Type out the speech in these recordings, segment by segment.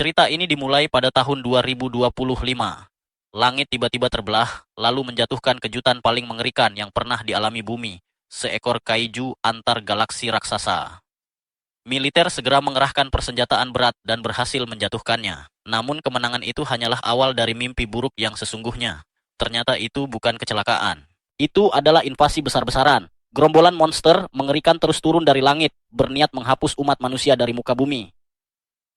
Cerita ini dimulai pada tahun 2025. Langit tiba-tiba terbelah, lalu menjatuhkan kejutan paling mengerikan yang pernah dialami bumi, seekor kaiju antar galaksi raksasa. Militer segera mengerahkan persenjataan berat dan berhasil menjatuhkannya. Namun kemenangan itu hanyalah awal dari mimpi buruk yang sesungguhnya. Ternyata itu bukan kecelakaan. Itu adalah invasi besar-besaran. Gerombolan monster mengerikan terus turun dari langit, berniat menghapus umat manusia dari muka bumi.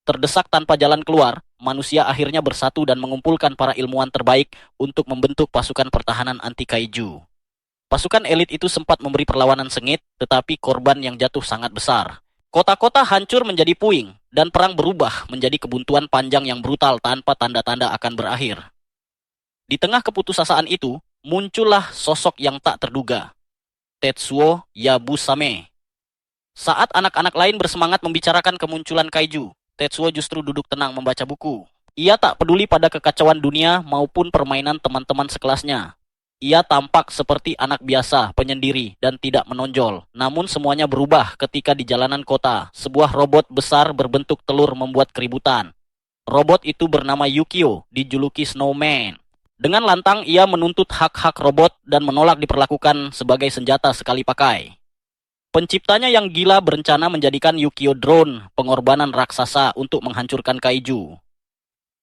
Terdesak tanpa jalan keluar, manusia akhirnya bersatu dan mengumpulkan para ilmuwan terbaik untuk membentuk pasukan pertahanan anti kaiju. Pasukan elit itu sempat memberi perlawanan sengit, tetapi korban yang jatuh sangat besar. Kota-kota hancur menjadi puing, dan perang berubah menjadi kebuntuan panjang yang brutal tanpa tanda-tanda akan berakhir. Di tengah keputusasaan itu, muncullah sosok yang tak terduga, Tetsuo Yabusame. Saat anak-anak lain bersemangat membicarakan kemunculan kaiju, Tetsuo justru duduk tenang membaca buku. Ia tak peduli pada kekacauan dunia maupun permainan teman-teman sekelasnya. Ia tampak seperti anak biasa, penyendiri, dan tidak menonjol. Namun semuanya berubah ketika di jalanan kota, sebuah robot besar berbentuk telur membuat keributan. Robot itu bernama Yukio, dijuluki Snowman. Dengan lantang ia menuntut hak-hak robot dan menolak diperlakukan sebagai senjata sekali pakai. Penciptanya yang gila berencana menjadikan Yukio drone, pengorbanan raksasa untuk menghancurkan kaiju.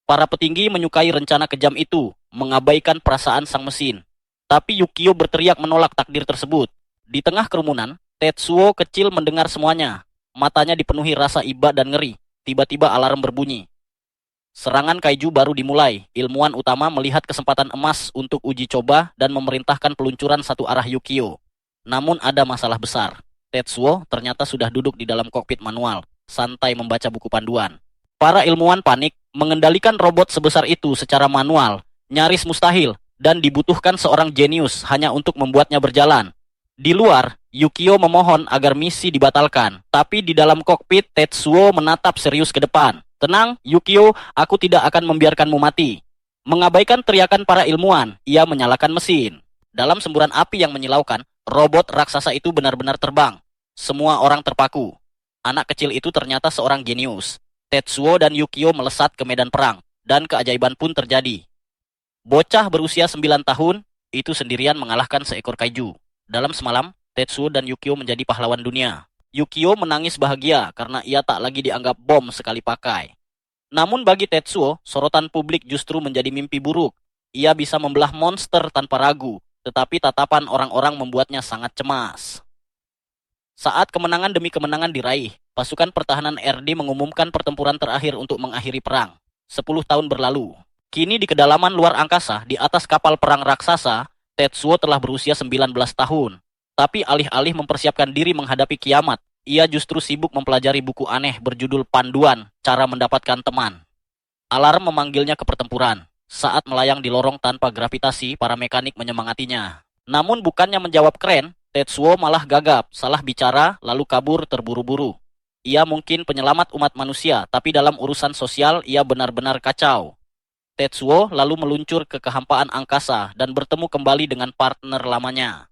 Para petinggi menyukai rencana kejam itu, mengabaikan perasaan sang mesin. Tapi Yukio berteriak menolak takdir tersebut. Di tengah kerumunan, Tetsuo kecil mendengar semuanya. Matanya dipenuhi rasa iba dan ngeri. Tiba-tiba alarm berbunyi. Serangan kaiju baru dimulai. Ilmuwan utama melihat kesempatan emas untuk uji coba dan memerintahkan peluncuran satu arah Yukio. Namun ada masalah besar. Tetsuo ternyata sudah duduk di dalam kokpit manual, santai membaca buku panduan. Para ilmuwan panik, mengendalikan robot sebesar itu secara manual, nyaris mustahil, dan dibutuhkan seorang jenius hanya untuk membuatnya berjalan. Di luar, Yukio memohon agar misi dibatalkan, tapi di dalam kokpit Tetsuo menatap serius ke depan. Tenang, Yukio, aku tidak akan membiarkanmu mati. Mengabaikan teriakan para ilmuwan, ia menyalakan mesin. Dalam semburan api yang menyilaukan, robot raksasa itu benar-benar terbang. Semua orang terpaku. Anak kecil itu ternyata seorang jenius. Tetsuo dan Yukio melesat ke medan perang, dan keajaiban pun terjadi. Bocah berusia 9 tahun, itu sendirian mengalahkan seekor kaiju. Dalam semalam, Tetsuo dan Yukio menjadi pahlawan dunia. Yukio menangis bahagia karena ia tak lagi dianggap bom sekali pakai. Namun bagi Tetsuo, sorotan publik justru menjadi mimpi buruk. Ia bisa membelah monster tanpa ragu, tetapi tatapan orang-orang membuatnya sangat cemas. Saat kemenangan demi kemenangan diraih, pasukan pertahanan RD mengumumkan pertempuran terakhir untuk mengakhiri perang. 10 tahun berlalu. Kini di kedalaman luar angkasa, di atas kapal perang raksasa, Tetsuo telah berusia 19 tahun. Tapi alih-alih mempersiapkan diri menghadapi kiamat, ia justru sibuk mempelajari buku aneh berjudul Panduan Cara Mendapatkan Teman. Alarm memanggilnya ke pertempuran. Saat melayang di lorong tanpa gravitasi, para mekanik menyemangatinya. Namun bukannya menjawab keren, Tetsuo malah gagap, salah bicara, lalu kabur terburu-buru. Ia mungkin penyelamat umat manusia, tapi dalam urusan sosial ia benar-benar kacau. Tetsuo lalu meluncur ke kehampaan angkasa dan bertemu kembali dengan partner lamanya.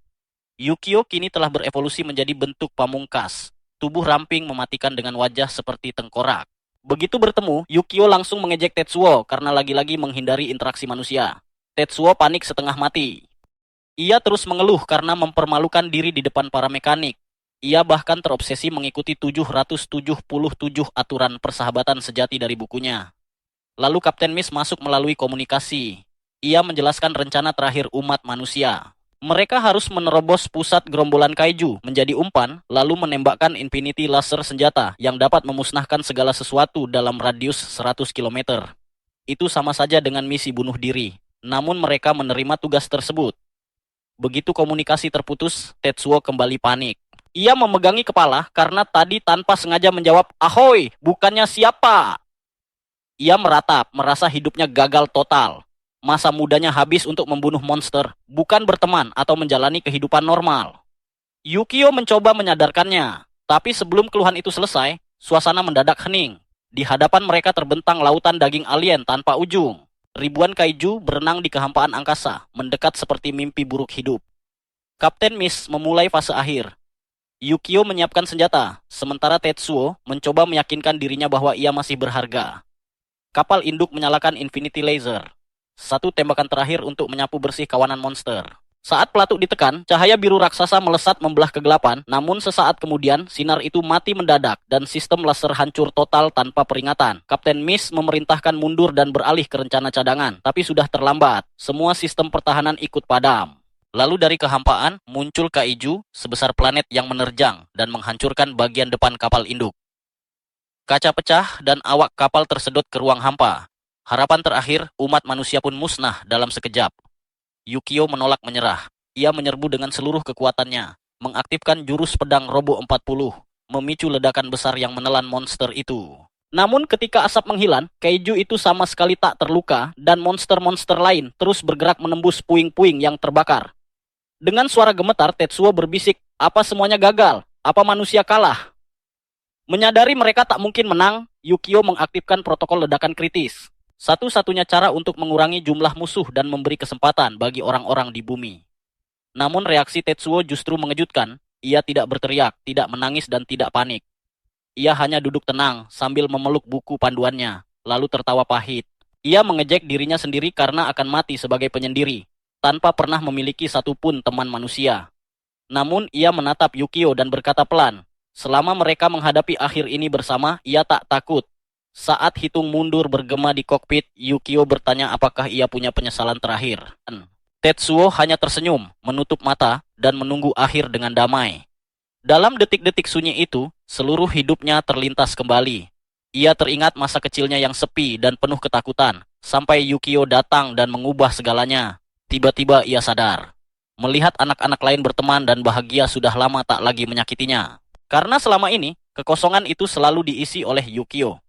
Yukio kini telah berevolusi menjadi bentuk pamungkas. Tubuh ramping mematikan dengan wajah seperti tengkorak. Begitu bertemu, Yukio langsung mengejek Tetsuo karena lagi-lagi menghindari interaksi manusia. Tetsuo panik setengah mati. Ia terus mengeluh karena mempermalukan diri di depan para mekanik. Ia bahkan terobsesi mengikuti 777 aturan persahabatan sejati dari bukunya. Lalu Kapten Miss masuk melalui komunikasi. Ia menjelaskan rencana terakhir umat manusia. Mereka harus menerobos pusat gerombolan kaiju menjadi umpan, lalu menembakkan Infinity Laser senjata yang dapat memusnahkan segala sesuatu dalam radius 100 km. Itu sama saja dengan misi bunuh diri. Namun mereka menerima tugas tersebut. Begitu komunikasi terputus, Tetsuo kembali panik. Ia memegangi kepala karena tadi tanpa sengaja menjawab, "Ahoy, bukannya siapa?" Ia meratap, merasa hidupnya gagal total. Masa mudanya habis untuk membunuh monster, bukan berteman atau menjalani kehidupan normal. Yukio mencoba menyadarkannya, tapi sebelum keluhan itu selesai, suasana mendadak hening. Di hadapan mereka terbentang lautan daging alien tanpa ujung. Ribuan kaiju berenang di kehampaan angkasa, mendekat seperti mimpi buruk hidup. Kapten Miss memulai fase akhir. Yukio menyiapkan senjata, sementara Tetsuo mencoba meyakinkan dirinya bahwa ia masih berharga. Kapal induk menyalakan Infinity Laser. Satu tembakan terakhir untuk menyapu bersih kawanan monster. Saat pelatuk ditekan, cahaya biru raksasa melesat membelah kegelapan, namun sesaat kemudian sinar itu mati mendadak dan sistem laser hancur total tanpa peringatan. Kapten Mist memerintahkan mundur dan beralih ke rencana cadangan, tapi sudah terlambat. Semua sistem pertahanan ikut padam. Lalu dari kehampaan, muncul kaiju sebesar planet yang menerjang dan menghancurkan bagian depan kapal induk. Kaca pecah dan awak kapal tersedot ke ruang hampa. Harapan terakhir, umat manusia pun musnah dalam sekejap. Yukio menolak menyerah. Ia menyerbu dengan seluruh kekuatannya, mengaktifkan jurus pedang Robo 40, memicu ledakan besar yang menelan monster itu. Namun ketika asap menghilang, kaiju itu sama sekali tak terluka dan monster-monster lain terus bergerak menembus puing-puing yang terbakar. Dengan suara gemetar, Tetsuo berbisik, "Apa semuanya gagal? Apa manusia kalah?" Menyadari mereka tak mungkin menang, Yukio mengaktifkan protokol ledakan kritis. Satu-satunya cara untuk mengurangi jumlah musuh dan memberi kesempatan bagi orang-orang di bumi. Namun reaksi Tetsuo justru mengejutkan. Ia tidak berteriak, tidak menangis dan tidak panik. Ia hanya duduk tenang sambil memeluk buku panduannya, lalu tertawa pahit. Ia mengejek dirinya sendiri karena akan mati sebagai penyendiri, tanpa pernah memiliki satupun teman manusia. Namun ia menatap Yukio dan berkata pelan, "Selama mereka menghadapi akhir ini bersama, ia tak takut." Saat hitung mundur bergema di kokpit, Yukio bertanya apakah ia punya penyesalan terakhir. Tetsuo hanya tersenyum, menutup mata, dan menunggu akhir dengan damai. Dalam detik-detik sunyi itu, seluruh hidupnya terlintas kembali. Ia teringat masa kecilnya yang sepi dan penuh ketakutan, sampai Yukio datang dan mengubah segalanya. Tiba-tiba ia sadar. Melihat anak-anak lain berteman dan bahagia sudah lama tak lagi menyakitinya. Karena selama ini, kekosongan itu selalu diisi oleh Yukio.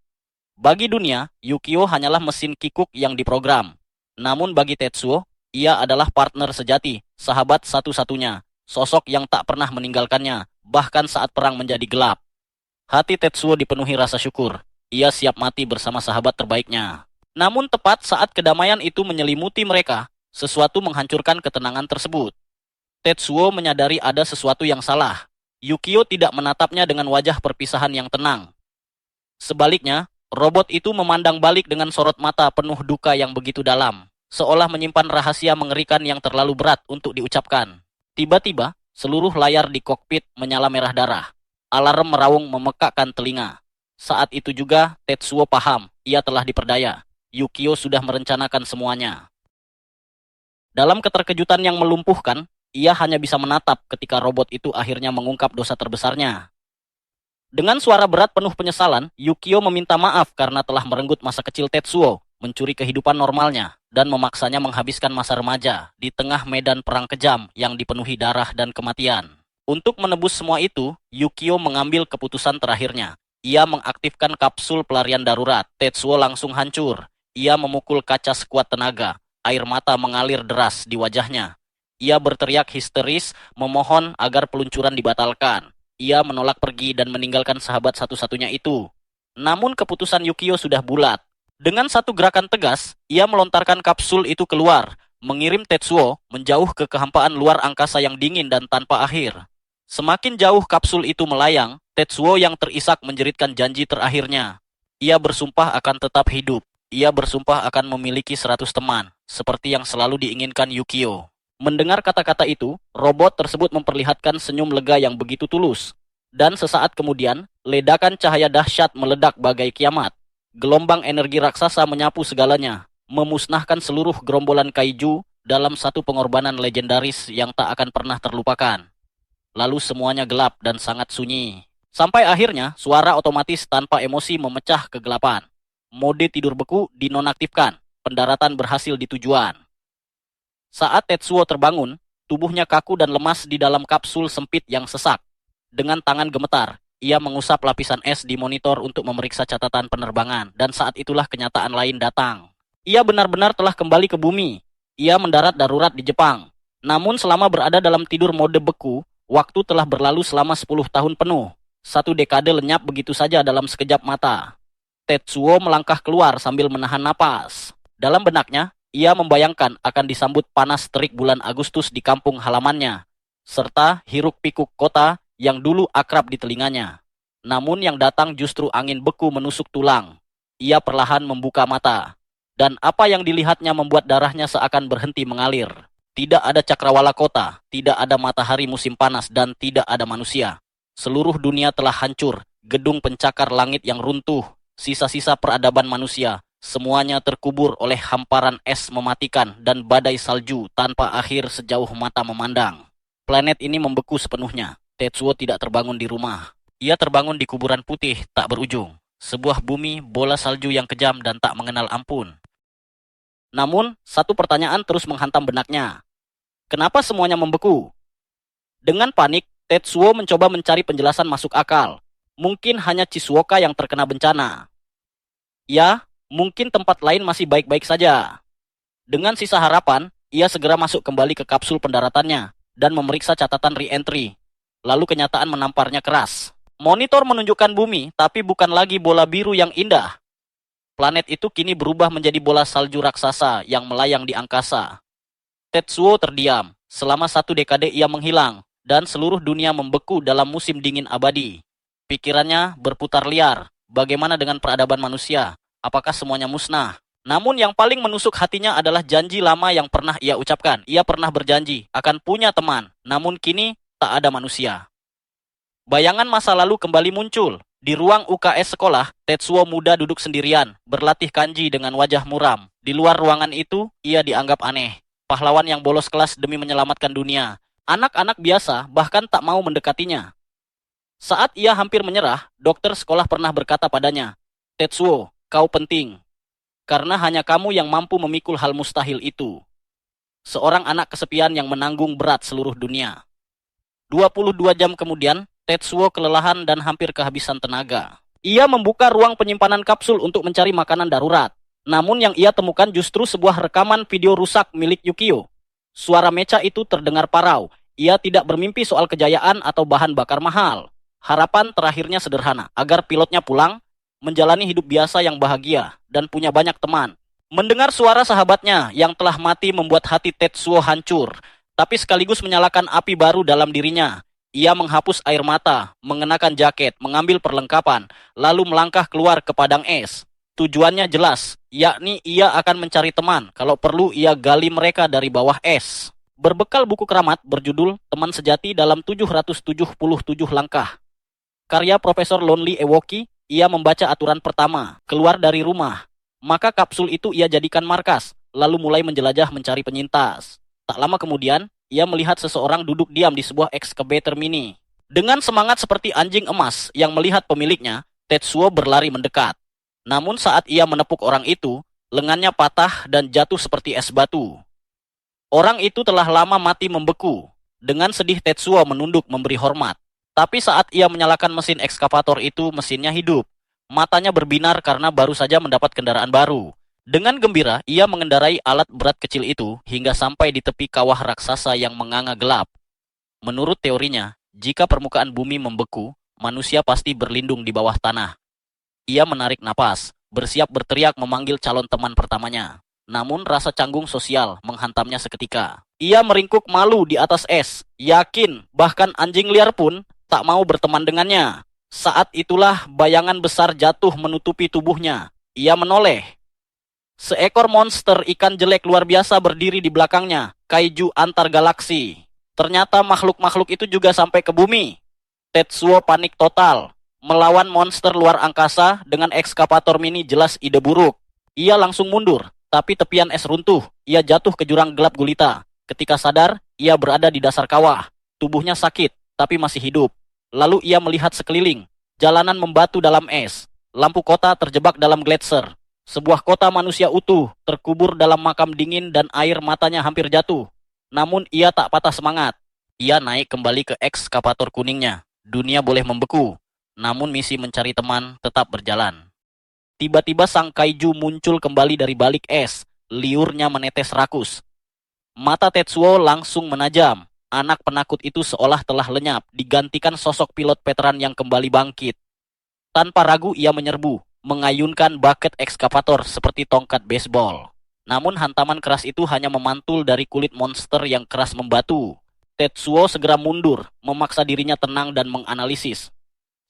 Bagi dunia, Yukio hanyalah mesin kikuk yang diprogram. Namun bagi Tetsuo, ia adalah partner sejati, sahabat satu-satunya, sosok yang tak pernah meninggalkannya, bahkan saat perang menjadi gelap. Hati Tetsuo dipenuhi rasa syukur. Ia siap mati bersama sahabat terbaiknya. Namun tepat saat kedamaian itu menyelimuti mereka, sesuatu menghancurkan ketenangan tersebut. Tetsuo menyadari ada sesuatu yang salah. Yukio tidak menatapnya dengan wajah perpisahan yang tenang. Sebaliknya, robot itu memandang balik dengan sorot mata penuh duka yang begitu dalam, seolah menyimpan rahasia mengerikan yang terlalu berat untuk diucapkan. Tiba-tiba, seluruh layar di kokpit menyala merah darah. Alarm meraung memekakkan telinga. Saat itu juga, Tetsuo paham, ia telah diperdaya. Yukio sudah merencanakan semuanya. Dalam keterkejutan yang melumpuhkan, ia hanya bisa menatap ketika robot itu akhirnya mengungkap dosa terbesarnya. Dengan suara berat penuh penyesalan, Yukio meminta maaf karena telah merenggut masa kecil Tetsuo, mencuri kehidupan normalnya, dan memaksanya menghabiskan masa remaja di tengah medan perang kejam yang dipenuhi darah dan kematian. Untuk menebus semua itu, Yukio mengambil keputusan terakhirnya. Ia mengaktifkan kapsul pelarian darurat. Tetsuo langsung hancur. Ia memukul kaca sekuat tenaga. Air mata mengalir deras di wajahnya. Ia berteriak histeris, memohon agar peluncuran dibatalkan. Ia menolak pergi dan meninggalkan sahabat satu-satunya itu. Namun keputusan Yukio sudah bulat. Dengan satu gerakan tegas, ia melontarkan kapsul itu keluar, mengirim Tetsuo menjauh ke kehampaan luar angkasa yang dingin dan tanpa akhir. Semakin jauh kapsul itu melayang, Tetsuo yang terisak menjeritkan janji terakhirnya. Ia bersumpah akan tetap hidup. Ia bersumpah akan memiliki 100 teman, seperti yang selalu diinginkan Yukio. Mendengar kata-kata itu, robot tersebut memperlihatkan senyum lega yang begitu tulus. Dan sesaat kemudian, ledakan cahaya dahsyat meledak bagai kiamat. Gelombang energi raksasa menyapu segalanya, memusnahkan seluruh gerombolan kaiju dalam satu pengorbanan legendaris yang tak akan pernah terlupakan. Lalu semuanya gelap dan sangat sunyi. Sampai akhirnya, suara otomatis tanpa emosi memecah kegelapan. Mode tidur beku dinonaktifkan, pendaratan berhasil di tujuan. Saat Tetsuo terbangun, tubuhnya kaku dan lemas di dalam kapsul sempit yang sesak. Dengan tangan gemetar, ia mengusap lapisan es di monitor untuk memeriksa catatan penerbangan, dan saat itulah kenyataan lain datang. Ia benar-benar telah kembali ke bumi. Ia mendarat darurat di Jepang. Namun selama berada dalam tidur mode beku, waktu telah berlalu selama 10 tahun penuh. Satu dekade lenyap begitu saja dalam sekejap mata. Tetsuo melangkah keluar sambil menahan napas. Dalam benaknya, ia membayangkan akan disambut panas terik bulan Agustus di kampung halamannya, serta hiruk-pikuk kota yang dulu akrab di telinganya. Namun yang datang justru angin beku menusuk tulang. Ia perlahan membuka mata. Dan apa yang dilihatnya membuat darahnya seakan berhenti mengalir. Tidak ada cakrawala kota, tidak ada matahari musim panas, dan tidak ada manusia. Seluruh dunia telah hancur, gedung pencakar langit yang runtuh, sisa-sisa peradaban manusia, semuanya terkubur oleh hamparan es mematikan dan badai salju tanpa akhir sejauh mata memandang. Planet ini membeku sepenuhnya. Tetsuo tidak terbangun di rumah. Ia terbangun di kuburan putih tak berujung. Sebuah bumi bola salju yang kejam dan tak mengenal ampun. Namun, satu pertanyaan terus menghantam benaknya. Kenapa semuanya membeku? Dengan panik, Tetsuo mencoba mencari penjelasan masuk akal. Mungkin hanya Shizuoka yang terkena bencana. Ya, mungkin tempat lain masih baik-baik saja. Dengan sisa harapan, ia segera masuk kembali ke kapsul pendaratannya dan memeriksa catatan re-entry. Lalu kenyataan menamparnya keras. Monitor menunjukkan bumi, tapi bukan lagi bola biru yang indah. Planet itu kini berubah menjadi bola salju raksasa yang melayang di angkasa. Tetsuo terdiam. Selama 1 dekade ia menghilang, dan seluruh dunia membeku dalam musim dingin abadi. Pikirannya berputar liar. Bagaimana dengan peradaban manusia? Apakah semuanya musnah? Namun yang paling menusuk hatinya adalah janji lama yang pernah ia ucapkan. Ia pernah berjanji akan punya teman, namun kini tak ada manusia. Bayangan masa lalu kembali muncul. Di ruang UKS sekolah, Tetsuo muda duduk sendirian, berlatih kanji dengan wajah muram. Di luar ruangan itu, ia dianggap aneh. Pahlawan yang bolos kelas demi menyelamatkan dunia. Anak-anak biasa bahkan tak mau mendekatinya. Saat ia hampir menyerah, dokter sekolah pernah berkata padanya, "Tetsuo, kau penting. Karena hanya kamu yang mampu memikul hal mustahil itu." Seorang anak kesepian yang menanggung berat seluruh dunia. 22 jam kemudian, Tetsuo kelelahan dan hampir kehabisan tenaga. Ia membuka ruang penyimpanan kapsul untuk mencari makanan darurat. Namun yang ia temukan justru sebuah rekaman video rusak milik Yukio. Suara mecha itu terdengar parau. Ia tidak bermimpi soal kejayaan atau bahan bakar mahal. Harapan terakhirnya sederhana, agar pilotnya pulang, menjalani hidup biasa yang bahagia, dan punya banyak teman. Mendengar suara sahabatnya yang telah mati membuat hati Tetsuo hancur, tapi sekaligus menyalakan api baru dalam dirinya. Ia menghapus air mata, mengenakan jaket, mengambil perlengkapan, lalu melangkah keluar ke padang es. Tujuannya jelas, yakni ia akan mencari teman. Kalau perlu, ia gali mereka dari bawah es. Berbekal buku keramat berjudul Teman Sejati dalam 777 Langkah. Karya Profesor Lonely Ewoki, ia membaca aturan pertama, keluar dari rumah. Maka kapsul itu ia jadikan markas, lalu mulai menjelajah mencari penyintas. Tak lama kemudian, ia melihat seseorang duduk diam di sebuah excavator mini. Dengan semangat seperti anjing emas yang melihat pemiliknya, Tetsuo berlari mendekat. Namun saat ia menepuk orang itu, lengannya patah dan jatuh seperti es batu. Orang itu telah lama mati membeku. Dengan sedih Tetsuo menunduk memberi hormat. Tapi saat ia menyalakan mesin ekskavator itu, mesinnya hidup. Matanya berbinar karena baru saja mendapat kendaraan baru. Dengan gembira, ia mengendarai alat berat kecil itu hingga sampai di tepi kawah raksasa yang menganga gelap. Menurut teorinya, jika permukaan bumi membeku, manusia pasti berlindung di bawah tanah. Ia menarik napas, bersiap berteriak memanggil calon teman pertamanya. Namun rasa canggung sosial menghantamnya seketika. Ia meringkuk malu di atas es, yakin bahkan anjing liar pun tak mau berteman dengannya. Saat itulah bayangan besar jatuh menutupi tubuhnya. Ia menoleh. Seekor monster ikan jelek luar biasa berdiri di belakangnya, kaiju antar galaksi. Ternyata makhluk-makhluk itu juga sampai ke bumi. Tetsuo panik total. Melawan monster luar angkasa dengan ekskavator mini jelas ide buruk. Ia langsung mundur, tapi tepian es runtuh. Ia jatuh ke jurang gelap gulita. Ketika sadar, ia berada di dasar kawah. Tubuhnya sakit, tapi masih hidup. Lalu ia melihat sekeliling. Jalanan membatu dalam es. Lampu kota terjebak dalam gletser. Sebuah kota manusia utuh, terkubur dalam makam dingin dan air matanya hampir jatuh. Namun ia tak patah semangat. Ia naik kembali ke ekskavator kuningnya. Dunia boleh membeku, namun misi mencari teman tetap berjalan. Tiba-tiba sang kaiju muncul kembali dari balik es. Liurnya menetes rakus. Mata Tetsuo langsung menajam. Anak penakut itu seolah telah lenyap, digantikan sosok pilot veteran yang kembali bangkit. Tanpa ragu ia menyerbu, mengayunkan bucket ekskavator seperti tongkat baseball. Namun hantaman keras itu hanya memantul dari kulit monster yang keras membatu. Tetsuo segera mundur, memaksa dirinya tenang dan menganalisis.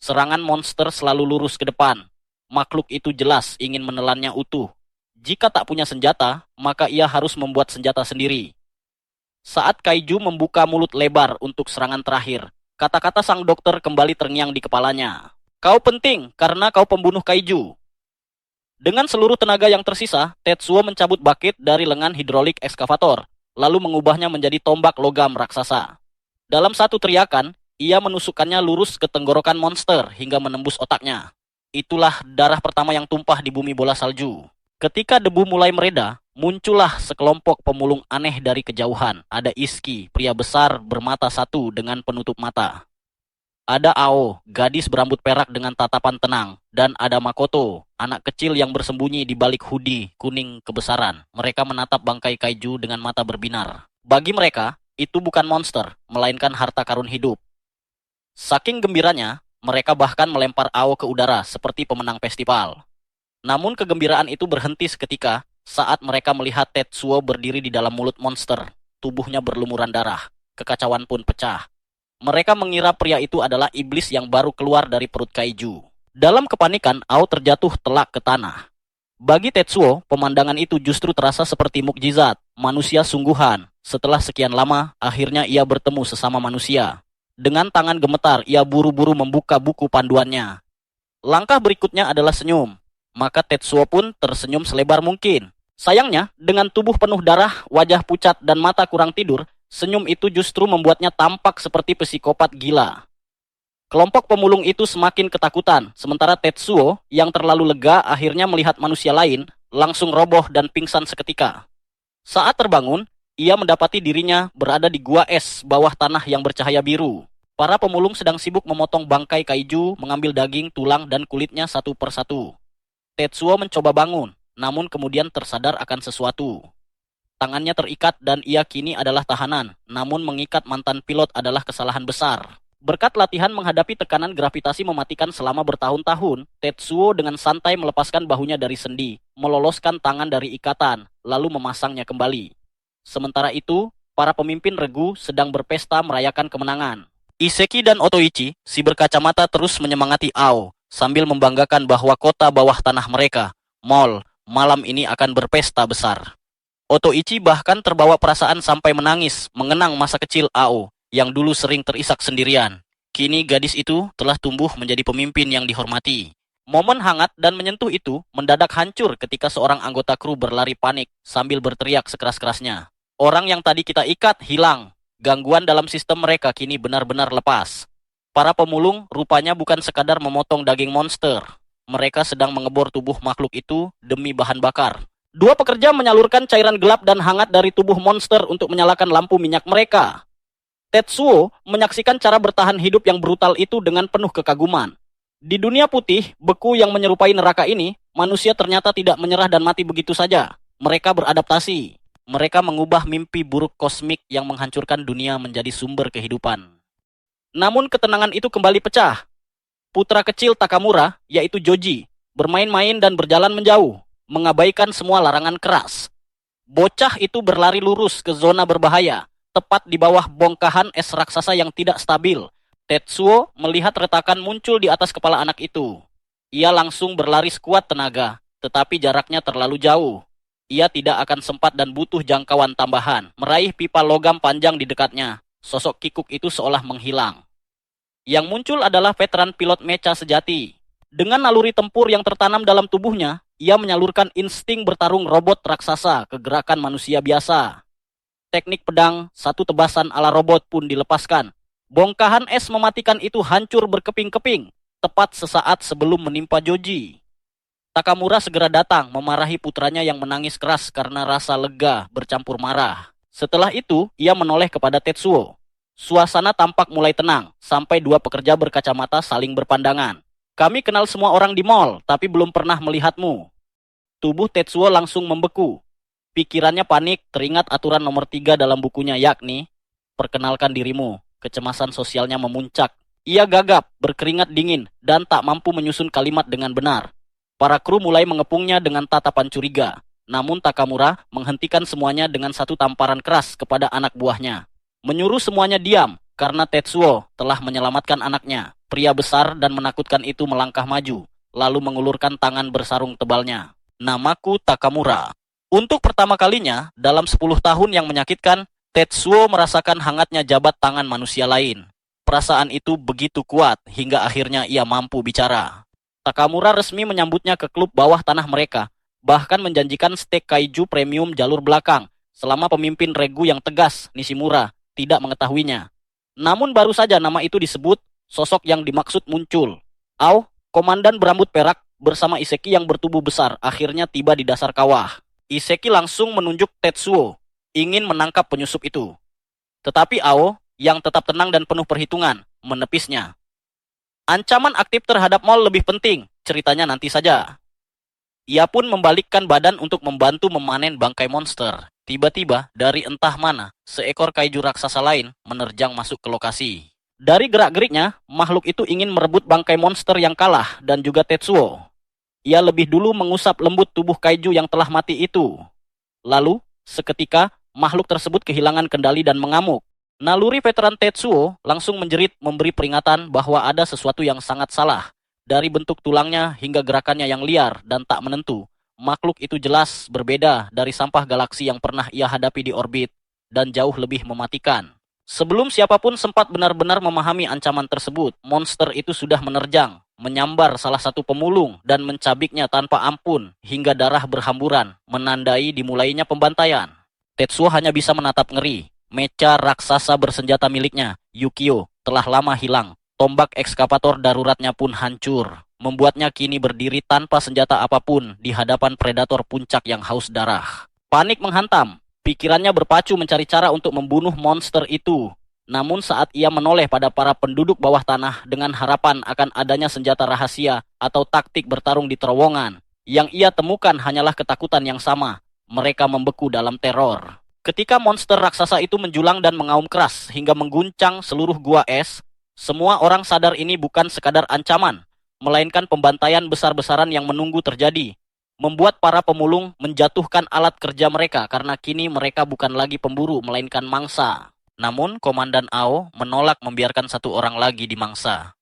Serangan monster selalu lurus ke depan. Makhluk itu jelas ingin menelannya utuh. Jika tak punya senjata, maka ia harus membuat senjata sendiri. Saat Kaiju membuka mulut lebar untuk serangan terakhir, kata-kata sang dokter kembali terngiang di kepalanya. Kau penting karena kau pembunuh Kaiju. Dengan seluruh tenaga yang tersisa, Tetsuo mencabut bucket dari lengan hidrolik ekskavator, lalu mengubahnya menjadi tombak logam raksasa. Dalam satu teriakan, ia menusukkannya lurus ke tenggorokan monster hingga menembus otaknya. Itulah darah pertama yang tumpah di bumi bola salju. Ketika debu mulai mereda, muncullah sekelompok pemulung aneh dari kejauhan. Ada Iski, pria besar bermata satu dengan penutup mata. Ada Ao, gadis berambut perak dengan tatapan tenang. Dan ada Makoto, anak kecil yang bersembunyi di balik hoodie kuning kebesaran. Mereka menatap bangkai Kaiju dengan mata berbinar. Bagi mereka, itu bukan monster, melainkan harta karun hidup. Saking gembiranya, mereka bahkan melempar Ao ke udara seperti pemenang festival. Namun kegembiraan itu berhenti seketika saat mereka melihat Tetsuo berdiri di dalam mulut monster. Tubuhnya berlumuran darah. Kekacauan pun pecah. Mereka mengira pria itu adalah iblis yang baru keluar dari perut Kaiju. Dalam kepanikan, Ao terjatuh telak ke tanah. Bagi Tetsuo, pemandangan itu justru terasa seperti mukjizat, manusia sungguhan. Setelah sekian lama, akhirnya ia bertemu sesama manusia. Dengan tangan gemetar, ia buru-buru membuka buku panduannya. Langkah berikutnya adalah senyum. Maka Tetsuo pun tersenyum selebar mungkin. Sayangnya, dengan tubuh penuh darah, wajah pucat, dan mata kurang tidur, senyum itu justru membuatnya tampak seperti psikopat gila. Kelompok pemulung itu semakin ketakutan, sementara Tetsuo yang terlalu lega akhirnya melihat manusia lain, langsung roboh dan pingsan seketika. Saat terbangun, ia mendapati dirinya berada di gua es bawah tanah yang bercahaya biru. Para pemulung sedang sibuk memotong bangkai Kaiju, mengambil daging, tulang, dan kulitnya satu persatu. Tetsuo mencoba bangun, namun kemudian tersadar akan sesuatu. Tangannya terikat dan ia kini adalah tahanan, namun mengikat mantan pilot adalah kesalahan besar. Berkat latihan menghadapi tekanan gravitasi mematikan selama bertahun-tahun, Tetsuo dengan santai melepaskan bahunya dari sendi, meloloskan tangan dari ikatan, lalu memasangnya kembali. Sementara itu, para pemimpin regu sedang berpesta merayakan kemenangan. Iseki dan Otoichi, si berkacamata, terus menyemangati Ao, sambil membanggakan bahwa kota bawah tanah mereka, Mall, malam ini akan berpesta besar. Otoichi bahkan terbawa perasaan sampai menangis, mengenang masa kecil Ao, yang dulu sering terisak sendirian. Kini gadis itu telah tumbuh menjadi pemimpin yang dihormati. Momen hangat dan menyentuh itu mendadak hancur ketika seorang anggota kru berlari panik sambil berteriak sekeras-kerasnya. Orang yang tadi kita ikat hilang. Gangguan dalam sistem mereka kini benar-benar lepas. Para pemulung rupanya bukan sekadar memotong daging monster. Mereka sedang mengebor tubuh makhluk itu demi bahan bakar. Dua pekerja menyalurkan cairan gelap dan hangat dari tubuh monster untuk menyalakan lampu minyak mereka. Tetsuo menyaksikan cara bertahan hidup yang brutal itu dengan penuh kekaguman. Di dunia putih, beku yang menyerupai neraka ini, manusia ternyata tidak menyerah dan mati begitu saja. Mereka beradaptasi. Mereka mengubah mimpi buruk kosmik yang menghancurkan dunia menjadi sumber kehidupan. Namun ketenangan itu kembali pecah. Putra kecil Takamura, yaitu Joji, bermain-main dan berjalan menjauh, mengabaikan semua larangan keras. Bocah itu berlari lurus ke zona berbahaya, tepat di bawah bongkahan es raksasa yang tidak stabil. Tetsuo melihat retakan muncul di atas kepala anak itu. Ia langsung berlari sekuat tenaga, tetapi jaraknya terlalu jauh. Ia tidak akan sempat dan butuh jangkauan tambahan. Meraih pipa logam panjang di dekatnya, sosok kikuk itu seolah menghilang. Yang muncul adalah veteran pilot mecha sejati. Dengan naluri tempur yang tertanam dalam tubuhnya, ia menyalurkan insting bertarung robot raksasa ke gerakan manusia biasa. Teknik pedang, satu tebasan ala robot pun dilepaskan. Bongkahan es mematikan itu hancur berkeping-keping, tepat sesaat sebelum menimpa Joji. Takamura segera datang memarahi putranya yang menangis keras karena rasa lega bercampur marah. Setelah itu, ia menoleh kepada Tetsuo. Suasana tampak mulai tenang, sampai dua pekerja berkacamata saling berpandangan. Kami kenal semua orang di mall, tapi belum pernah melihatmu. Tubuh Tetsuo langsung membeku. Pikirannya panik, teringat aturan nomor 3 dalam bukunya, yakni, perkenalkan dirimu. Kecemasan sosialnya memuncak. Ia gagap, berkeringat dingin, dan tak mampu menyusun kalimat dengan benar. Para kru mulai mengepungnya dengan tatapan curiga. Namun Takamura menghentikan semuanya dengan satu tamparan keras kepada anak buahnya. Menyuruh semuanya diam, karena Tetsuo telah menyelamatkan anaknya. Pria besar dan menakutkan itu melangkah maju. lalu mengulurkan tangan bersarung tebalnya. Namaku Takamura. Untuk pertama kalinya, dalam 10 tahun yang menyakitkan, Tetsuo merasakan hangatnya jabat tangan manusia lain. Perasaan itu begitu kuat hingga akhirnya ia mampu bicara. Takamura resmi menyambutnya ke klub bawah tanah mereka, bahkan menjanjikan steak kaiju premium jalur belakang, selama pemimpin regu yang tegas, Nishimura, tidak mengetahuinya. Namun baru saja nama itu disebut, sosok yang dimaksud muncul. Ao, komandan berambut perak, bersama Iseki yang bertubuh besar, akhirnya tiba di dasar kawah. Iseki langsung menunjuk Tetsuo, ingin menangkap penyusup itu. Tetapi Ao, yang tetap tenang dan penuh perhitungan, menepisnya. Ancaman aktif terhadap Mol lebih penting, ceritanya nanti saja. Ia pun membalikkan badan untuk membantu memanen bangkai monster. Tiba-tiba, dari entah mana, seekor kaiju raksasa lain menerjang masuk ke lokasi. Dari gerak-geriknya, makhluk itu ingin merebut bangkai monster yang kalah dan juga Tetsuo. Ia lebih dulu mengusap lembut tubuh kaiju yang telah mati itu. Lalu, seketika, makhluk tersebut kehilangan kendali dan mengamuk. Naluri veteran Tetsuo langsung menjerit memberi peringatan bahwa ada sesuatu yang sangat salah. Dari bentuk tulangnya hingga gerakannya yang liar dan tak menentu, makhluk itu jelas berbeda dari sampah galaksi yang pernah ia hadapi di orbit dan jauh lebih mematikan. Sebelum siapapun sempat benar-benar memahami ancaman tersebut, monster itu sudah menerjang, menyambar salah satu pemulung dan mencabiknya tanpa ampun hingga darah berhamburan, menandai dimulainya pembantaian. Tetsuo hanya bisa menatap ngeri. Mecha raksasa bersenjata miliknya, Yukio, telah lama hilang. Tombak ekskavator daruratnya pun hancur, membuatnya kini berdiri tanpa senjata apapun di hadapan predator puncak yang haus darah. Panik menghantam, pikirannya berpacu mencari cara untuk membunuh monster itu. Namun saat ia menoleh pada para penduduk bawah tanah dengan harapan akan adanya senjata rahasia atau taktik bertarung di terowongan, yang ia temukan hanyalah ketakutan yang sama. Mereka membeku dalam teror. Ketika monster raksasa itu menjulang dan mengaum keras hingga mengguncang seluruh gua es, semua orang sadar ini bukan sekadar ancaman, melainkan pembantaian besar-besaran yang menunggu terjadi, membuat para pemulung menjatuhkan alat kerja mereka karena kini mereka bukan lagi pemburu melainkan mangsa. Namun Komandan Ao menolak membiarkan satu orang lagi dimangsa.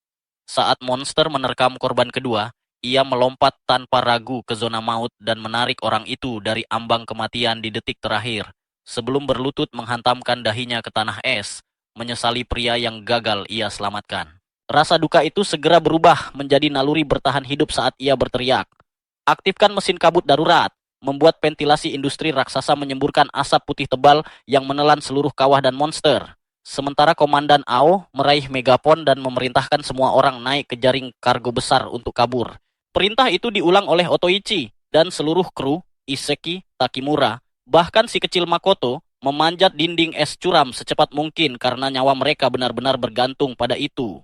Saat monster menerkam korban kedua, ia melompat tanpa ragu ke zona maut dan menarik orang itu dari ambang kematian di detik terakhir. Sebelum berlutut menghantamkan dahinya ke tanah es, menyesali pria yang gagal ia selamatkan. Rasa duka itu segera berubah menjadi naluri bertahan hidup saat ia berteriak. Aktifkan mesin kabut darurat, membuat ventilasi industri raksasa menyemburkan asap putih tebal yang menelan seluruh kawah dan monster. Sementara Komandan Ao meraih megapon dan memerintahkan semua orang naik ke jaring kargo besar untuk kabur. Perintah itu diulang oleh Otoichi dan seluruh kru, Iseki, Takimura, bahkan si kecil Makoto memanjat dinding es curam secepat mungkin karena nyawa mereka benar-benar bergantung pada itu.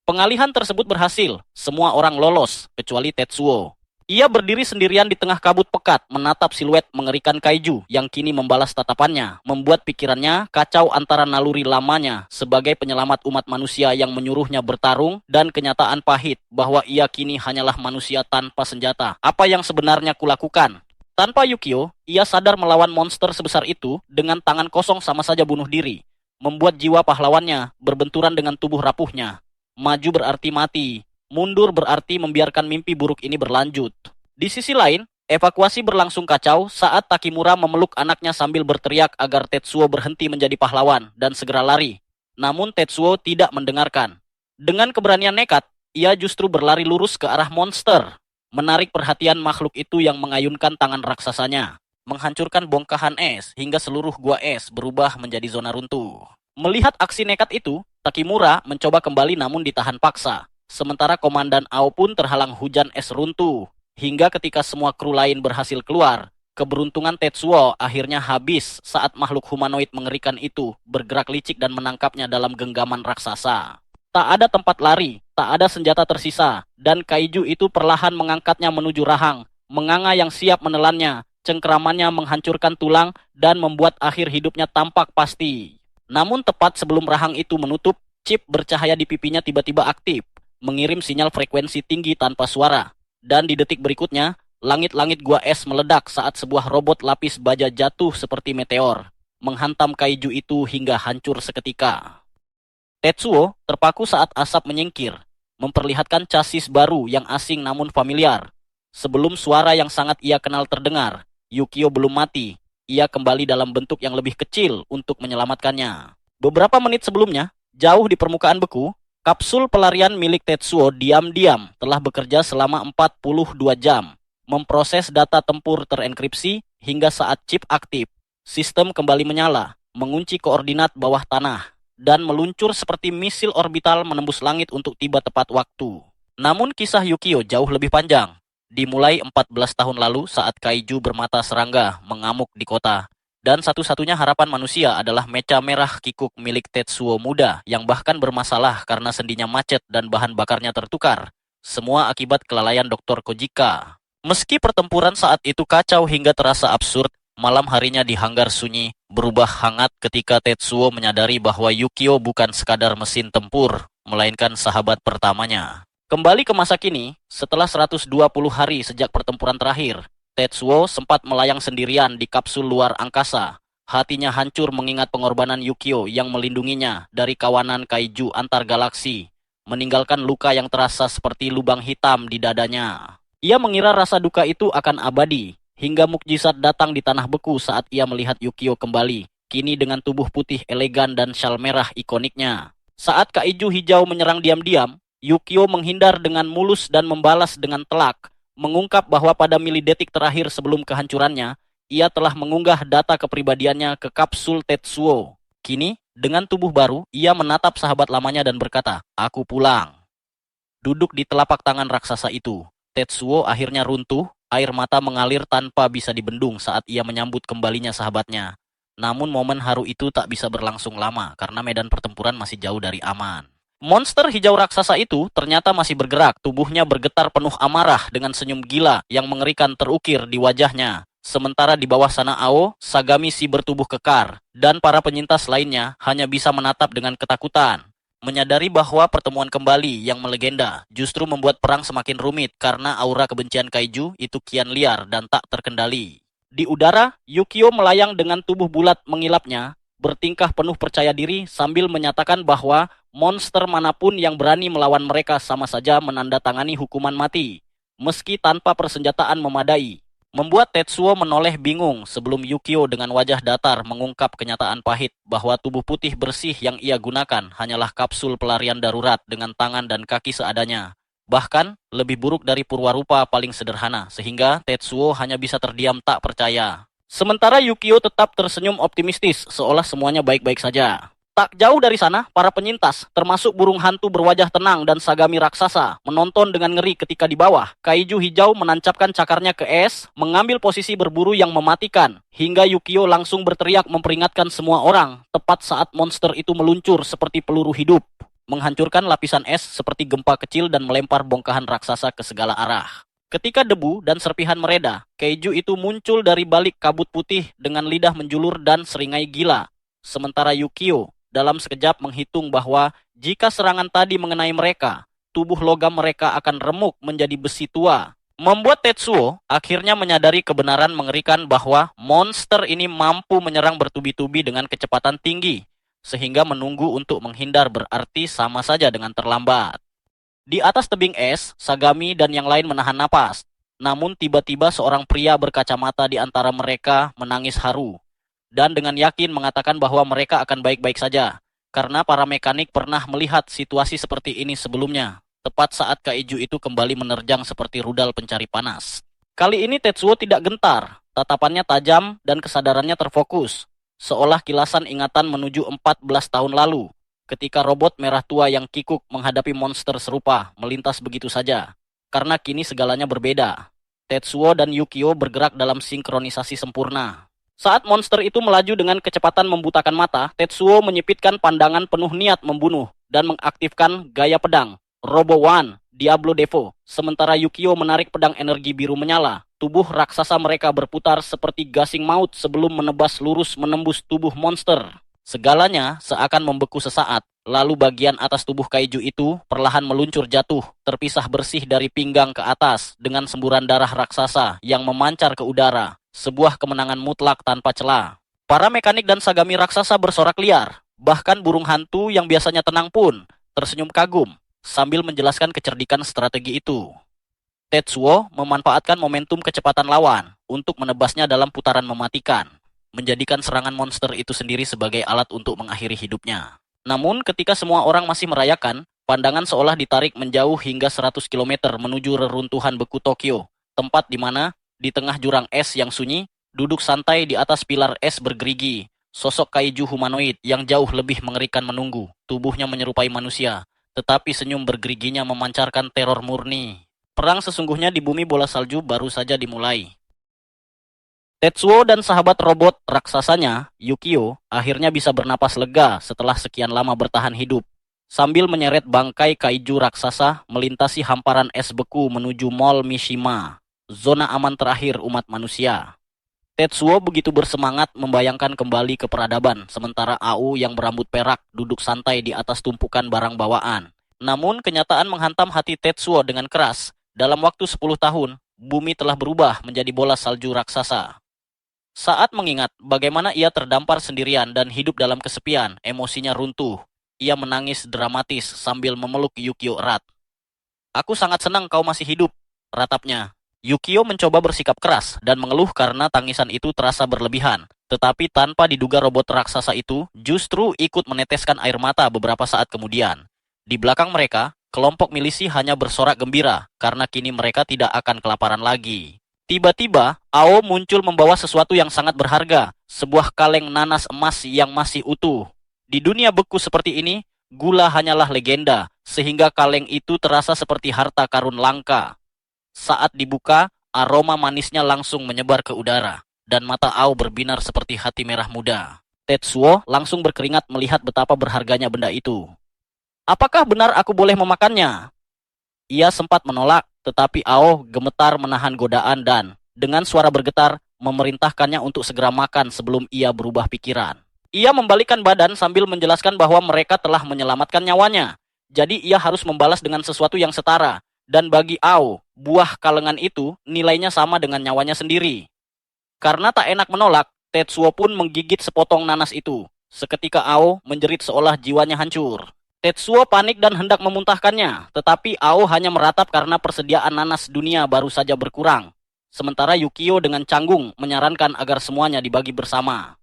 Pengalihan tersebut berhasil, semua orang lolos, kecuali Tetsuo. Ia berdiri sendirian di tengah kabut pekat, menatap siluet mengerikan kaiju yang kini membalas tatapannya, membuat pikirannya kacau antara naluri lamanya sebagai penyelamat umat manusia yang menyuruhnya bertarung dan kenyataan pahit bahwa ia kini hanyalah manusia tanpa senjata. Apa yang sebenarnya kulakukan? Tanpa Yukio, ia sadar melawan monster sebesar itu dengan tangan kosong sama saja bunuh diri, membuat jiwa pahlawannya berbenturan dengan tubuh rapuhnya. Maju berarti mati, mundur berarti membiarkan mimpi buruk ini berlanjut. Di sisi lain, evakuasi berlangsung kacau saat Takimura memeluk anaknya sambil berteriak agar Tetsuo berhenti menjadi pahlawan dan segera lari. Namun Tetsuo tidak mendengarkan. Dengan keberanian nekat, ia justru berlari lurus ke arah monster, menarik perhatian makhluk itu yang mengayunkan tangan raksasanya, menghancurkan bongkahan es hingga seluruh gua es berubah menjadi zona runtuh. Melihat aksi nekat itu, Takimura mencoba kembali namun ditahan paksa. Sementara Komandan Ao pun terhalang hujan es runtuh. Hingga ketika semua kru lain berhasil keluar, keberuntungan Tetsuo akhirnya habis saat makhluk humanoid mengerikan itu bergerak licik dan menangkapnya dalam genggaman raksasa. Tak ada tempat lari, tak ada senjata tersisa, dan kaiju itu perlahan mengangkatnya menuju rahang, menganga yang siap menelannya, cengkeramannya menghancurkan tulang, dan membuat akhir hidupnya tampak pasti. Namun tepat sebelum rahang itu menutup, chip bercahaya di pipinya tiba-tiba aktif, mengirim sinyal frekuensi tinggi tanpa suara. Dan di detik berikutnya, langit-langit gua es meledak saat sebuah robot lapis baja jatuh seperti meteor, menghantam kaiju itu hingga hancur seketika. Tetsuo terpaku saat asap menyingkir. memperlihatkan chassis baru yang asing namun familiar. Sebelum suara yang sangat ia kenal terdengar, Yukio belum mati. Ia kembali dalam bentuk yang lebih kecil untuk menyelamatkannya. Beberapa menit sebelumnya, jauh di permukaan beku, kapsul pelarian milik Tetsuo diam-diam telah bekerja selama 42 jam, memproses data tempur terenkripsi hingga saat chip aktif. Sistem kembali menyala, mengunci koordinat bawah tanah, dan meluncur seperti misil orbital menembus langit untuk tiba tepat waktu. Namun kisah Yukio jauh lebih panjang. Dimulai 14 tahun lalu saat kaiju bermata serangga mengamuk di kota. Dan satu-satunya harapan manusia adalah mecha merah kikuk milik Tetsuo muda yang bahkan bermasalah karena sendinya macet dan bahan bakarnya tertukar. Semua akibat kelalaian Dr. Kojika. Meski pertempuran saat itu kacau hingga terasa absurd, malam harinya di hanggar sunyi berubah hangat ketika Tetsuo menyadari bahwa Yukio bukan sekadar mesin tempur, melainkan sahabat pertamanya. Kembali ke masa kini, setelah 120 hari sejak pertempuran terakhir, Tetsuo sempat melayang sendirian di kapsul luar angkasa. Hatinya hancur mengingat pengorbanan Yukio yang melindunginya dari kawanan kaiju antar galaksi, meninggalkan luka yang terasa seperti lubang hitam di dadanya. Ia mengira rasa duka itu akan abadi, hingga mukjizat datang di tanah beku saat ia melihat Yukio kembali, kini dengan tubuh putih elegan dan syal merah ikoniknya. Saat kaiju hijau menyerang diam-diam, Yukio menghindar dengan mulus dan membalas dengan telak, mengungkap bahwa pada milidetik terakhir sebelum kehancurannya, ia telah mengunggah data kepribadiannya ke kapsul Tetsuo. Kini, dengan tubuh baru, ia menatap sahabat lamanya dan berkata, "Aku pulang." Duduk di telapak tangan raksasa itu, Tetsuo akhirnya runtuh, air mata mengalir tanpa bisa dibendung saat ia menyambut kembalinya sahabatnya. Namun momen haru itu tak bisa berlangsung lama karena medan pertempuran masih jauh dari aman. Monster hijau raksasa itu ternyata masih bergerak, tubuhnya bergetar penuh amarah dengan senyum gila yang mengerikan terukir di wajahnya. Sementara di bawah sana Ao, Sagami si bertubuh kekar, dan para penyintas lainnya hanya bisa menatap dengan ketakutan. Menyadari bahwa pertemuan kembali yang melegenda justru membuat perang semakin rumit karena aura kebencian kaiju itu kian liar dan tak terkendali. Di udara, Yukio melayang dengan tubuh bulat mengilapnya, bertingkah penuh percaya diri sambil menyatakan bahwa monster manapun yang berani melawan mereka sama saja menandatangani hukuman mati, meski tanpa persenjataan memadai. Membuat Tetsuo menoleh bingung sebelum Yukio dengan wajah datar mengungkap kenyataan pahit bahwa tubuh putih bersih yang ia gunakan hanyalah kapsul pelarian darurat dengan tangan dan kaki seadanya. Bahkan, lebih buruk dari Purwarupa paling sederhana, sehingga Tetsuo hanya bisa terdiam tak percaya. Sementara Yukio tetap tersenyum optimistis, seolah semuanya baik-baik saja. Tak jauh dari sana, para penyintas, termasuk burung hantu berwajah tenang dan Sagami raksasa, menonton dengan ngeri ketika di bawah. Kaiju hijau menancapkan cakarnya ke es, mengambil posisi berburu yang mematikan, hingga Yukio langsung berteriak memperingatkan semua orang, tepat saat monster itu meluncur seperti peluru hidup, menghancurkan lapisan es seperti gempa kecil dan melempar bongkahan raksasa ke segala arah. Ketika debu dan serpihan mereda, kaiju itu muncul dari balik kabut putih dengan lidah menjulur dan seringai gila. Sementara Yukio dalam sekejap menghitung bahwa jika serangan tadi mengenai mereka, tubuh logam mereka akan remuk menjadi besi tua. Membuat Tetsuo akhirnya menyadari kebenaran mengerikan bahwa monster ini mampu menyerang bertubi-tubi dengan kecepatan tinggi, sehingga menunggu untuk menghindar berarti sama saja dengan terlambat. Di atas tebing es, Sagami dan yang lain menahan napas. Namun tiba-tiba seorang pria berkacamata di antara mereka menangis haru, dan dengan yakin mengatakan bahwa mereka akan baik-baik saja, karena para mekanik pernah melihat situasi seperti ini sebelumnya, tepat saat kaiju itu kembali menerjang seperti rudal pencari panas. Kali ini Tetsuo tidak gentar, tatapannya tajam dan kesadarannya terfokus, seolah kilasan ingatan menuju 14 tahun lalu, ketika robot merah tua yang kikuk menghadapi monster serupa melintas begitu saja. Karena kini segalanya berbeda. Tetsuo dan Yukio bergerak dalam sinkronisasi sempurna. Saat monster itu melaju dengan kecepatan membutakan mata, Tetsuo menyipitkan pandangan penuh niat membunuh dan mengaktifkan gaya pedang, Robo One, Diablo Devo. Sementara Yukio menarik pedang energi biru menyala, tubuh raksasa mereka berputar seperti gasing maut sebelum menebas lurus menembus tubuh monster. Segalanya seakan membeku sesaat, lalu bagian atas tubuh kaiju itu perlahan meluncur jatuh, terpisah bersih dari pinggang ke atas dengan semburan darah raksasa yang memancar ke udara. Sebuah kemenangan mutlak tanpa celah. Para mekanik dan Sagami raksasa bersorak liar. Bahkan burung hantu yang biasanya tenang pun tersenyum kagum. sambil menjelaskan kecerdikan strategi itu. Tetsuo memanfaatkan momentum kecepatan lawan untuk menebasnya dalam putaran mematikan, menjadikan serangan monster itu sendiri sebagai alat untuk mengakhiri hidupnya. Namun ketika semua orang masih merayakan, pandangan seolah ditarik menjauh hingga 100 km menuju reruntuhan beku Tokyo, tempat di mana, di tengah jurang es yang sunyi, duduk santai di atas pilar es bergerigi, sosok kaiju humanoid yang jauh lebih mengerikan menunggu. Tubuhnya menyerupai manusia, tetapi senyum bergeriginya memancarkan teror murni. Perang sesungguhnya di bumi bola salju baru saja dimulai. Tetsuo dan sahabat robot raksasanya, Yukio, akhirnya bisa bernapas lega setelah sekian lama bertahan hidup. Sambil menyeret bangkai kaiju raksasa melintasi hamparan es beku menuju Mall Mishima, zona aman terakhir umat manusia. Tetsuo begitu bersemangat membayangkan kembali ke peradaban, sementara Au yang berambut perak duduk santai di atas tumpukan barang bawaan. Namun kenyataan menghantam hati Tetsuo dengan keras. Dalam waktu 10 tahun, bumi telah berubah menjadi bola salju raksasa. Saat mengingat bagaimana ia terdampar sendirian dan hidup dalam kesepian, emosinya runtuh. Ia menangis dramatis sambil memeluk Yukio erat. "Aku sangat senang kau masih hidup," ratapnya. Yukio mencoba bersikap keras dan mengeluh karena tangisan itu terasa berlebihan. Tetapi tanpa diduga robot raksasa itu justru ikut meneteskan air mata beberapa saat kemudian. Di belakang mereka, kelompok milisi hanya bersorak gembira karena kini mereka tidak akan kelaparan lagi. Tiba-tiba, Ao muncul membawa sesuatu yang sangat berharga, sebuah kaleng nanas emas yang masih utuh. Di dunia beku seperti ini, gula hanyalah legenda, sehingga kaleng itu terasa seperti harta karun langka. Saat dibuka, aroma manisnya langsung menyebar ke udara, dan mata Ao berbinar seperti hati merah muda. Tetsuo langsung berkeringat melihat betapa berharganya benda itu. "Apakah benar aku boleh memakannya?" Ia sempat menolak, tetapi Ao gemetar menahan godaan dan, dengan suara bergetar, memerintahkannya untuk segera makan sebelum ia berubah pikiran. Ia membalikkan badan sambil menjelaskan bahwa mereka telah menyelamatkan nyawanya. Jadi ia harus membalas dengan sesuatu yang setara. Dan bagi Ao, buah kalengan itu nilainya sama dengan nyawanya sendiri. Karena tak enak menolak, Tetsuo pun menggigit sepotong nanas itu. Seketika Ao menjerit seolah jiwanya hancur. Tetsuo panik dan hendak memuntahkannya, tetapi Ao hanya meratap karena persediaan nanas dunia baru saja berkurang. Sementara Yukio dengan canggung menyarankan agar semuanya dibagi bersama.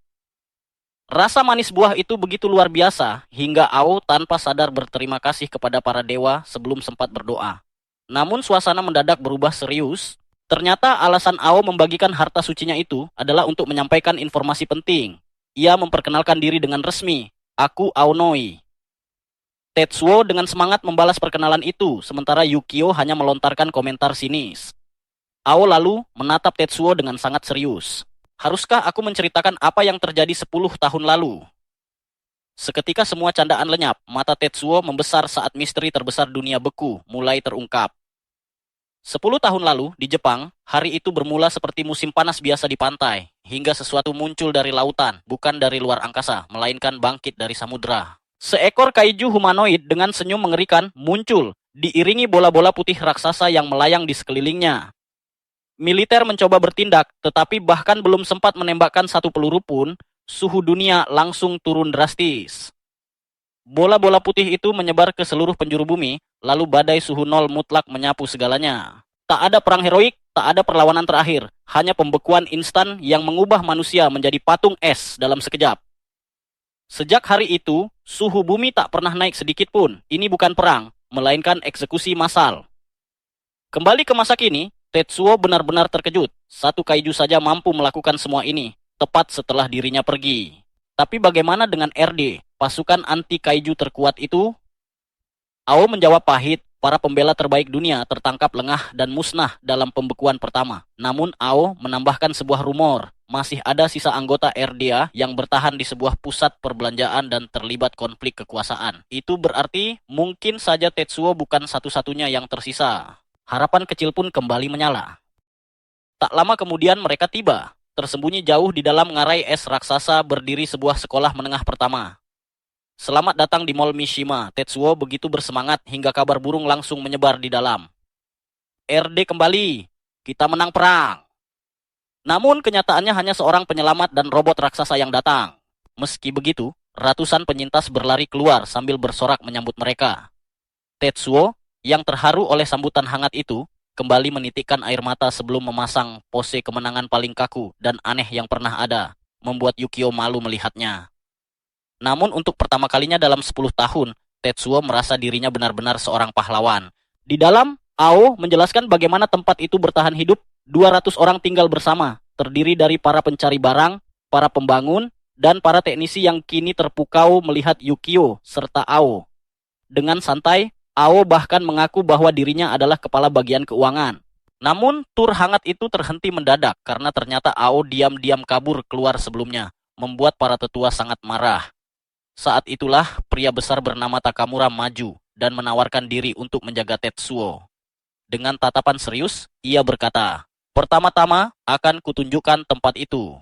Rasa manis buah itu begitu luar biasa, hingga Ao tanpa sadar berterima kasih kepada para dewa sebelum sempat berdoa. Namun suasana mendadak berubah serius. Ternyata alasan Ao membagikan harta sucinya itu adalah untuk menyampaikan informasi penting. Ia memperkenalkan diri dengan resmi, "Aku Aonoi." Tetsuo dengan semangat membalas perkenalan itu, sementara Yukio hanya melontarkan komentar sinis. Ao lalu menatap Tetsuo dengan sangat serius. "Haruskah aku menceritakan apa yang terjadi 10 tahun lalu?" Seketika semua candaan lenyap, mata Tetsuo membesar saat misteri terbesar dunia beku mulai terungkap. 10 tahun lalu, di Jepang, hari itu bermula seperti musim panas biasa di pantai, hingga sesuatu muncul dari lautan, bukan dari luar angkasa, melainkan bangkit dari samudra. Seekor kaiju humanoid dengan senyum mengerikan muncul, diiringi bola-bola putih raksasa yang melayang di sekelilingnya. Militer mencoba bertindak, tetapi bahkan belum sempat menembakkan satu peluru pun, suhu dunia langsung turun drastis. Bola-bola putih itu menyebar ke seluruh penjuru bumi, lalu badai suhu nol mutlak menyapu segalanya. Tak ada perang heroik, tak ada perlawanan terakhir, hanya pembekuan instan yang mengubah manusia menjadi patung es dalam sekejap. Sejak hari itu, suhu bumi tak pernah naik sedikit pun. Ini bukan perang, melainkan eksekusi massal. Kembali ke masa kini, Tetsuo benar-benar terkejut. Satu kaiju saja mampu melakukan semua ini, tepat setelah dirinya pergi. Tapi bagaimana dengan RD, pasukan anti kaiju terkuat itu? Ao menjawab pahit, para pembela terbaik dunia tertangkap lengah dan musnah dalam pembekuan pertama. Namun Ao menambahkan sebuah rumor. Masih ada sisa anggota RDA yang bertahan di sebuah pusat perbelanjaan dan terlibat konflik kekuasaan. Itu berarti mungkin saja Tetsuo bukan satu-satunya yang tersisa. Harapan kecil pun kembali menyala. Tak lama kemudian mereka tiba. Tersembunyi jauh di dalam ngarai es raksasa berdiri sebuah sekolah menengah pertama. "Selamat datang di Mall Mishima." Tetsuo begitu bersemangat hingga kabar burung langsung menyebar di dalam. "RD kembali. Kita menang perang." Namun kenyataannya hanya seorang penyelamat dan robot raksasa yang datang. Meski begitu, ratusan penyintas berlari keluar sambil bersorak menyambut mereka. Tetsuo, yang terharu oleh sambutan hangat itu, kembali menitikkan air mata sebelum memasang pose kemenangan paling kaku dan aneh yang pernah ada, membuat Yukio malu melihatnya. Namun untuk pertama kalinya dalam 10 tahun, Tetsuo merasa dirinya benar-benar seorang pahlawan. Di dalam, Ao menjelaskan bagaimana tempat itu bertahan hidup, 200 orang tinggal bersama, terdiri dari para pencari barang, para pembangun, dan para teknisi yang kini terpukau melihat Yukio serta Ao. Dengan santai, Ao bahkan mengaku bahwa dirinya adalah kepala bagian keuangan. Namun, tur hangat itu terhenti mendadak karena ternyata Ao diam-diam kabur keluar sebelumnya, membuat para tetua sangat marah. Saat itulah, pria besar bernama Takamura maju dan menawarkan diri untuk menjaga Tetsuo. Dengan tatapan serius, ia berkata, "Pertama-tama akan kutunjukkan tempat itu."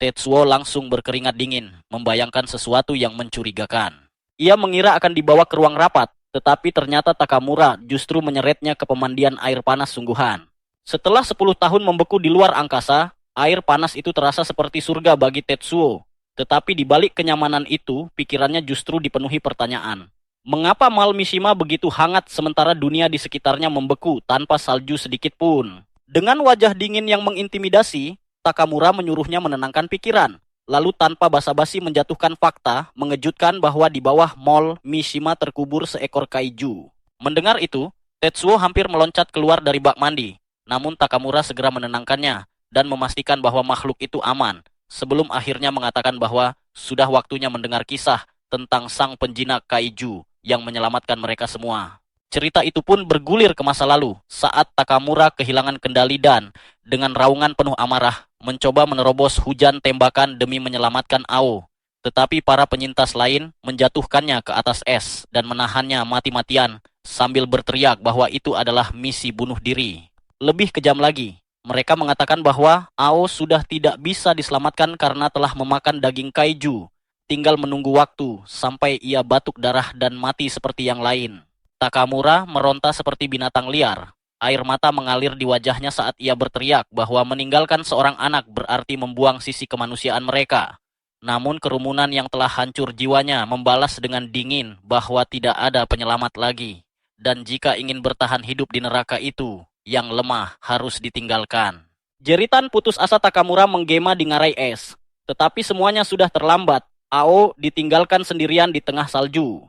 Tetsuo langsung berkeringat dingin, membayangkan sesuatu yang mencurigakan. Ia mengira akan dibawa ke ruang rapat, tetapi ternyata Takamura justru menyeretnya ke pemandian air panas sungguhan. Setelah 10 tahun membeku di luar angkasa, air panas itu terasa seperti surga bagi Tetsuo. Tetapi di balik kenyamanan itu, pikirannya justru dipenuhi pertanyaan. Mengapa Mal Mishima begitu hangat sementara dunia di sekitarnya membeku tanpa salju sedikit pun? Dengan wajah dingin yang mengintimidasi, Takamura menyuruhnya menenangkan pikiran. Lalu tanpa basa-basi menjatuhkan fakta, mengejutkan bahwa di bawah Mall Mishima terkubur seekor kaiju. Mendengar itu, Tetsuo hampir meloncat keluar dari bak mandi. Namun Takamura segera menenangkannya dan memastikan bahwa makhluk itu aman, sebelum akhirnya mengatakan bahwa sudah waktunya mendengar kisah tentang sang penjinak kaiju yang menyelamatkan mereka semua. Cerita itu pun bergulir ke masa lalu saat Takamura kehilangan kendali dan, dengan raungan penuh amarah, mencoba menerobos hujan tembakan demi menyelamatkan Ao. Tetapi para penyintas lain menjatuhkannya ke atas es dan menahannya mati-matian sambil berteriak bahwa itu adalah misi bunuh diri. Lebih kejam lagi, mereka mengatakan bahwa Ao sudah tidak bisa diselamatkan karena telah memakan daging kaiju. Tinggal menunggu waktu sampai ia batuk darah dan mati seperti yang lain. Takamura meronta seperti binatang liar. Air mata mengalir di wajahnya saat ia berteriak bahwa meninggalkan seorang anak berarti membuang sisi kemanusiaan mereka. Namun kerumunan yang telah hancur jiwanya membalas dengan dingin bahwa tidak ada penyelamat lagi. Dan jika ingin bertahan hidup di neraka itu, yang lemah harus ditinggalkan. Jeritan putus asa Takamura menggema di ngarai es. Tetapi semuanya sudah terlambat. Ao ditinggalkan sendirian di tengah salju.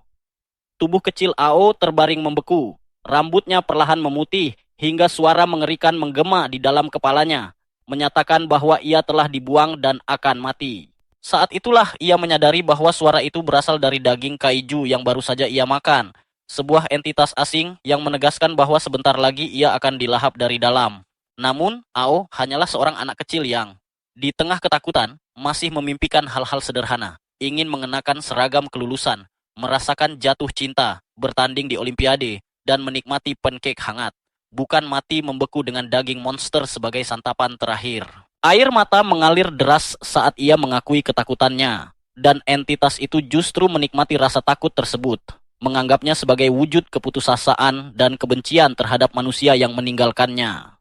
Tubuh kecil Ao terbaring membeku. Rambutnya perlahan memutih hingga suara mengerikan menggema di dalam kepalanya, menyatakan bahwa ia telah dibuang dan akan mati. Saat itulah ia menyadari bahwa suara itu berasal dari daging kaiju yang baru saja ia makan. Sebuah entitas asing yang menegaskan bahwa sebentar lagi ia akan dilahap dari dalam. Namun, Ao hanyalah seorang anak kecil yang, di tengah ketakutan, masih memimpikan hal-hal sederhana. Ingin mengenakan seragam kelulusan, merasakan jatuh cinta, bertanding di Olimpiade, dan menikmati pancake hangat. Bukan mati membeku dengan daging monster sebagai santapan terakhir. Air mata mengalir deras saat ia mengakui ketakutannya. Dan entitas itu justru menikmati rasa takut tersebut. Menganggapnya sebagai wujud keputusasaan dan kebencian terhadap manusia yang meninggalkannya.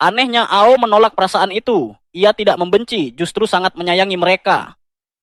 Anehnya Ao menolak perasaan itu. Ia tidak membenci, justru sangat menyayangi mereka.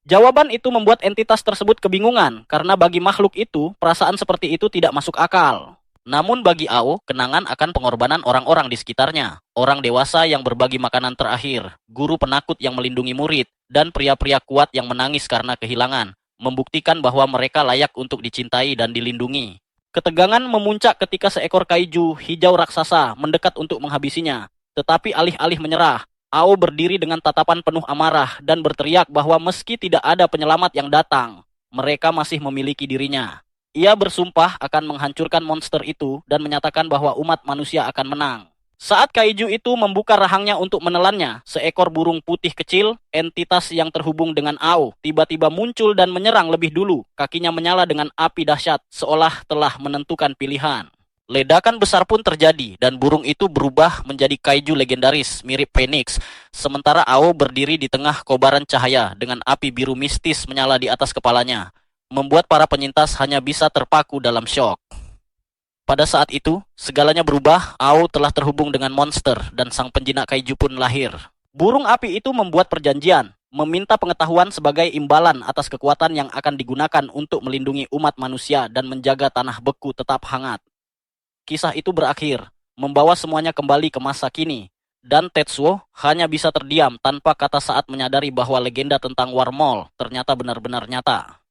Jawaban itu membuat entitas tersebut kebingungan, karena bagi makhluk itu, perasaan seperti itu tidak masuk akal. Namun bagi Ao, kenangan akan pengorbanan orang-orang di sekitarnya. Orang dewasa yang berbagi makanan terakhir, guru penakut yang melindungi murid, dan pria-pria kuat yang menangis karena kehilangan, membuktikan bahwa mereka layak untuk dicintai dan dilindungi. Ketegangan memuncak ketika seekor kaiju hijau raksasa mendekat untuk menghabisinya. Tetapi alih-alih menyerah, Ao berdiri dengan tatapan penuh amarah dan berteriak bahwa meski tidak ada penyelamat yang datang, mereka masih memiliki dirinya. Ia bersumpah akan menghancurkan monster itu dan menyatakan bahwa umat manusia akan menang. Saat kaiju itu membuka rahangnya untuk menelannya, seekor burung putih kecil, entitas yang terhubung dengan Ao, tiba-tiba muncul dan menyerang lebih dulu. Kakinya menyala dengan api dahsyat, seolah telah menentukan pilihan. Ledakan besar pun terjadi dan burung itu berubah menjadi kaiju legendaris mirip Phoenix. Sementara Ao berdiri di tengah kobaran cahaya dengan api biru mistis menyala di atas kepalanya, membuat para penyintas hanya bisa terpaku dalam syok. Pada saat itu, segalanya berubah. Ao telah terhubung dengan monster dan sang penjinak kaiju pun lahir. Burung api itu membuat perjanjian, meminta pengetahuan sebagai imbalan atas kekuatan yang akan digunakan untuk melindungi umat manusia dan menjaga tanah beku tetap hangat. Kisah itu berakhir, membawa semuanya kembali ke masa kini, dan Tetsuo hanya bisa terdiam tanpa kata saat menyadari bahwa legenda tentang War Mall ternyata benar-benar nyata.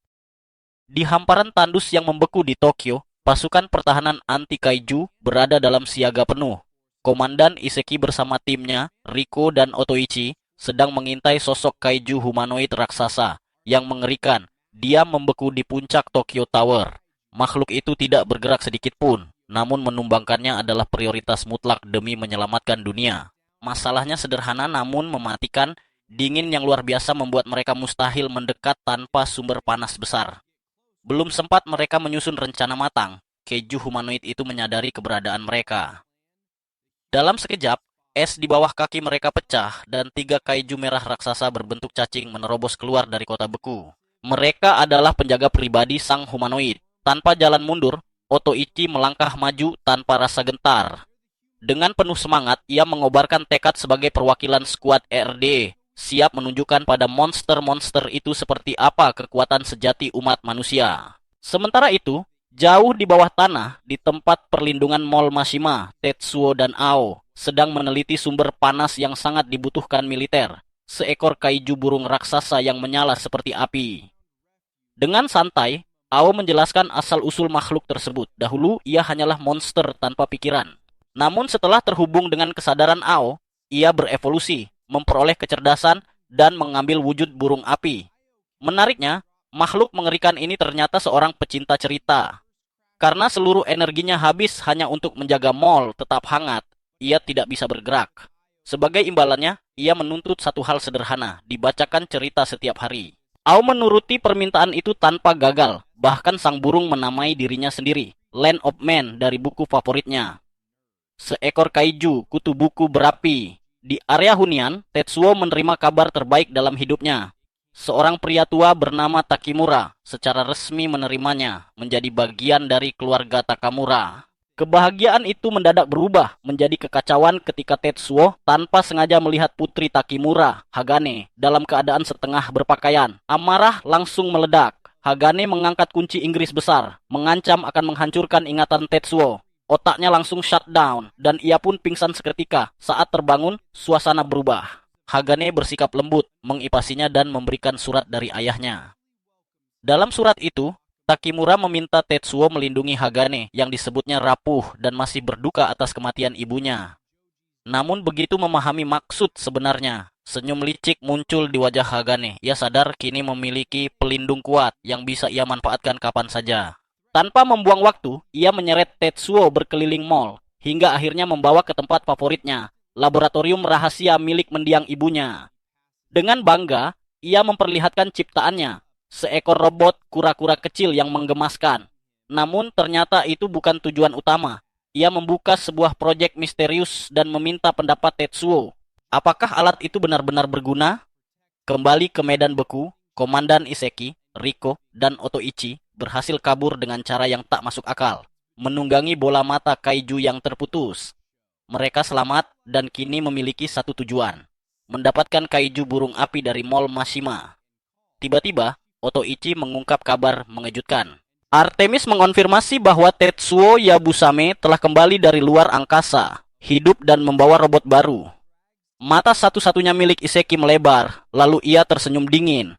Di hamparan tandus yang membeku di Tokyo, pasukan pertahanan anti-kaiju berada dalam siaga penuh. Komandan Iseki bersama timnya, Riko dan Otoichi, sedang mengintai sosok kaiju humanoid raksasa yang mengerikan. Dia membeku di puncak Tokyo Tower. Makhluk itu tidak bergerak sedikit pun, namun menumbangkannya adalah prioritas mutlak demi menyelamatkan dunia. Masalahnya sederhana namun mematikan, dingin yang luar biasa membuat mereka mustahil mendekat tanpa sumber panas besar. Belum sempat mereka menyusun rencana matang, keju humanoid itu menyadari keberadaan mereka. Dalam sekejap, es di bawah kaki mereka pecah dan 3 kaiju merah raksasa berbentuk cacing menerobos keluar dari kota beku. Mereka adalah penjaga pribadi sang humanoid. Tanpa jalan mundur, Otoichi melangkah maju tanpa rasa gentar. Dengan penuh semangat, ia mengobarkan tekad sebagai perwakilan skuad ERD, siap menunjukkan pada monster-monster itu seperti apa kekuatan sejati umat manusia. Sementara itu, jauh di bawah tanah, di tempat perlindungan Mall Mashima, Tetsuo dan Ao sedang meneliti sumber panas yang sangat dibutuhkan militer, seekor kaiju burung raksasa yang menyala seperti api. Dengan santai, Ao menjelaskan asal-usul makhluk tersebut. Dahulu, ia hanyalah monster tanpa pikiran. Namun setelah terhubung dengan kesadaran Ao, ia berevolusi, memperoleh kecerdasan, dan mengambil wujud burung api. Menariknya, makhluk mengerikan ini ternyata seorang pecinta cerita. Karena seluruh energinya habis hanya untuk menjaga mall tetap hangat, ia tidak bisa bergerak. Sebagai imbalannya, ia menuntut satu hal sederhana, dibacakan cerita setiap hari. Ao menuruti permintaan itu tanpa gagal, bahkan sang burung menamai dirinya sendiri, Land of Man dari buku favoritnya. Seekor kaiju, kutu buku berapi. Di area hunian, Tetsuo menerima kabar terbaik dalam hidupnya. Seorang pria tua bernama Takimura secara resmi menerimanya menjadi bagian dari keluarga Takamura. Kebahagiaan itu mendadak berubah menjadi kekacauan ketika Tetsuo tanpa sengaja melihat putri Takimura, Hagane, dalam keadaan setengah berpakaian. Amarah langsung meledak. Hagane mengangkat kunci Inggris besar, mengancam akan menghancurkan ingatan Tetsuo. Otaknya langsung shutdown, dan ia pun pingsan seketika. Saat terbangun, suasana berubah. Hagane bersikap lembut, mengipasinya dan memberikan surat dari ayahnya. Dalam surat itu, Takimura meminta Tetsuo melindungi Hagane yang disebutnya rapuh dan masih berduka atas kematian ibunya. Namun begitu memahami maksud sebenarnya, senyum licik muncul di wajah Hagane. Ia sadar kini memiliki pelindung kuat yang bisa ia manfaatkan kapan saja. Tanpa membuang waktu, ia menyeret Tetsuo berkeliling mall, hingga akhirnya membawa ke tempat favoritnya, laboratorium rahasia milik mendiang ibunya. Dengan bangga, ia memperlihatkan ciptaannya, seekor robot kura-kura kecil yang menggemaskan. Namun ternyata itu bukan tujuan utama. Ia membuka sebuah proyek misterius dan meminta pendapat Tetsuo. Apakah alat itu benar-benar berguna? Kembali ke medan beku, Komandan Iseki, Riko, dan Otoichi berhasil kabur dengan cara yang tak masuk akal, menunggangi bola mata kaiju yang terputus. Mereka selamat dan kini memiliki satu tujuan, mendapatkan kaiju burung api dari Mall Mashima. Tiba-tiba, Otoichi mengungkap kabar mengejutkan. Artemis mengonfirmasi bahwa Tetsuo Yabusame telah kembali dari luar angkasa, hidup dan membawa robot baru. Mata satu-satunya milik Iseki melebar, lalu ia tersenyum dingin.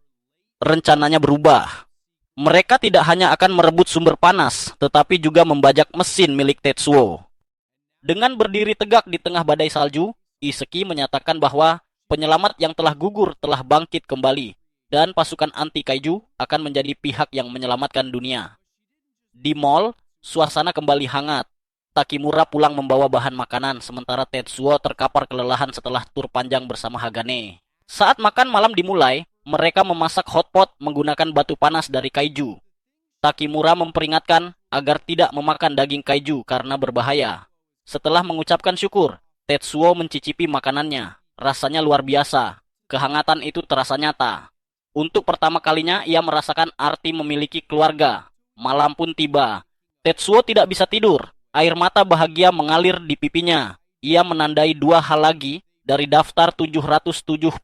Rencananya berubah. Mereka tidak hanya akan merebut sumber panas, tetapi juga membajak mesin milik Tetsuo. Dengan berdiri tegak di tengah badai salju, Iseki menyatakan bahwa penyelamat yang telah gugur telah bangkit kembali, dan pasukan anti-kaiju akan menjadi pihak yang menyelamatkan dunia. Di mall, suasana kembali hangat. Takimura pulang membawa bahan makanan, sementara Tetsuo terkapar kelelahan setelah tur panjang bersama Hagane. Saat makan malam dimulai, mereka memasak hotpot menggunakan batu panas dari kaiju. Takimura memperingatkan agar tidak memakan daging kaiju karena berbahaya. Setelah mengucapkan syukur, Tetsuo mencicipi makanannya. Rasanya luar biasa. Kehangatan itu terasa nyata. Untuk pertama kalinya ia merasakan arti memiliki keluarga. Malam pun tiba. Tetsuo tidak bisa tidur. Air mata bahagia mengalir di pipinya. Ia menandai 2 hal lagi dari daftar 770.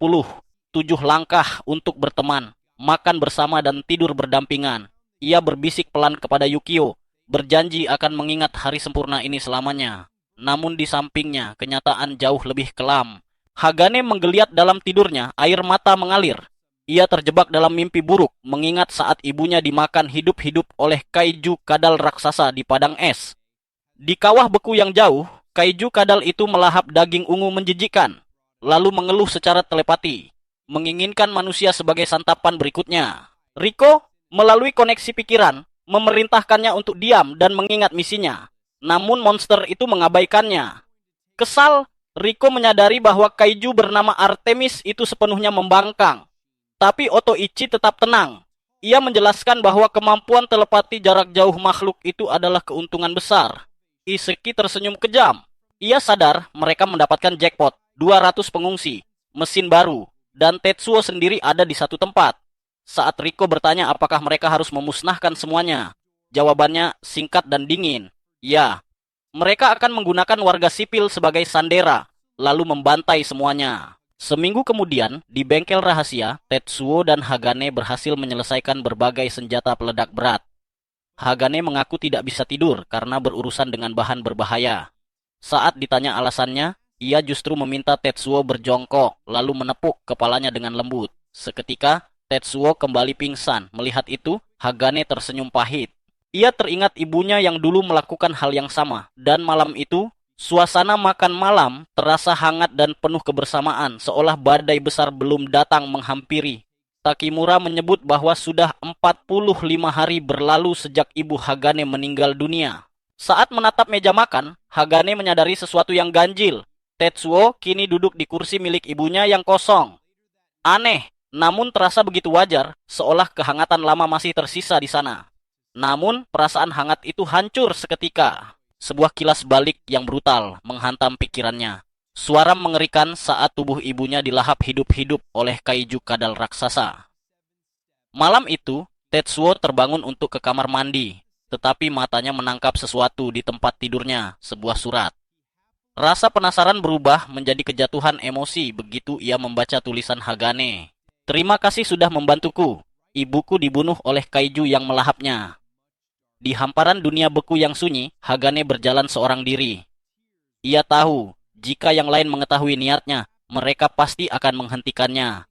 7 langkah untuk berteman, makan bersama dan tidur berdampingan. Ia berbisik pelan kepada Yukio, berjanji akan mengingat hari sempurna ini selamanya. Namun di sampingnya, kenyataan jauh lebih kelam. Hagane menggeliat dalam tidurnya, air mata mengalir. Ia terjebak dalam mimpi buruk, mengingat saat ibunya dimakan hidup-hidup oleh kaiju kadal raksasa di padang es. Di kawah beku yang jauh, kaiju kadal itu melahap daging ungu menjijikkan, lalu mengeluh secara telepati, menginginkan manusia sebagai santapan berikutnya. Riko, melalui koneksi pikiran, memerintahkannya untuk diam dan mengingat misinya. Namun monster itu mengabaikannya. Kesal, Riko menyadari bahwa kaiju bernama Artemis itu sepenuhnya membangkang. Tapi Otoichi tetap tenang. Ia menjelaskan bahwa kemampuan telepati jarak jauh makhluk itu adalah keuntungan besar. Iseki tersenyum kejam. Ia sadar mereka mendapatkan jackpot, 200 pengungsi, mesin baru, dan Tetsuo sendiri ada di satu tempat. Saat Riko bertanya apakah mereka harus memusnahkan semuanya, jawabannya singkat dan dingin. Ya, mereka akan menggunakan warga sipil sebagai sandera, lalu membantai semuanya. Seminggu kemudian, di bengkel rahasia, Tetsuo dan Hagane berhasil menyelesaikan berbagai senjata peledak berat. Hagane mengaku tidak bisa tidur karena berurusan dengan bahan berbahaya. Saat ditanya alasannya, ia justru meminta Tetsuo berjongkok, lalu menepuk kepalanya dengan lembut. Seketika, Tetsuo kembali pingsan. Melihat itu, Hagane tersenyum pahit. Ia teringat ibunya yang dulu melakukan hal yang sama, dan malam itu, suasana makan malam terasa hangat dan penuh kebersamaan, seolah badai besar belum datang menghampiri. Takimura menyebut bahwa sudah 45 hari berlalu sejak ibu Hagane meninggal dunia. Saat menatap meja makan, Hagane menyadari sesuatu yang ganjil. Tetsuo kini duduk di kursi milik ibunya yang kosong. Aneh, namun terasa begitu wajar, seolah kehangatan lama masih tersisa di sana. Namun, perasaan hangat itu hancur seketika. Sebuah kilas balik yang brutal menghantam pikirannya. Suara mengerikan saat tubuh ibunya dilahap hidup-hidup oleh kaiju kadal raksasa. Malam itu, Tetsuo terbangun untuk ke kamar mandi, tetapi matanya menangkap sesuatu di tempat tidurnya, sebuah surat. Rasa penasaran berubah menjadi kejatuhan emosi begitu ia membaca tulisan Hagane. Terima kasih sudah membantuku. Ibuku dibunuh oleh kaiju yang melahapnya. Di hamparan dunia beku yang sunyi, Hagane berjalan seorang diri. Ia tahu, jika yang lain mengetahui niatnya, mereka pasti akan menghentikannya.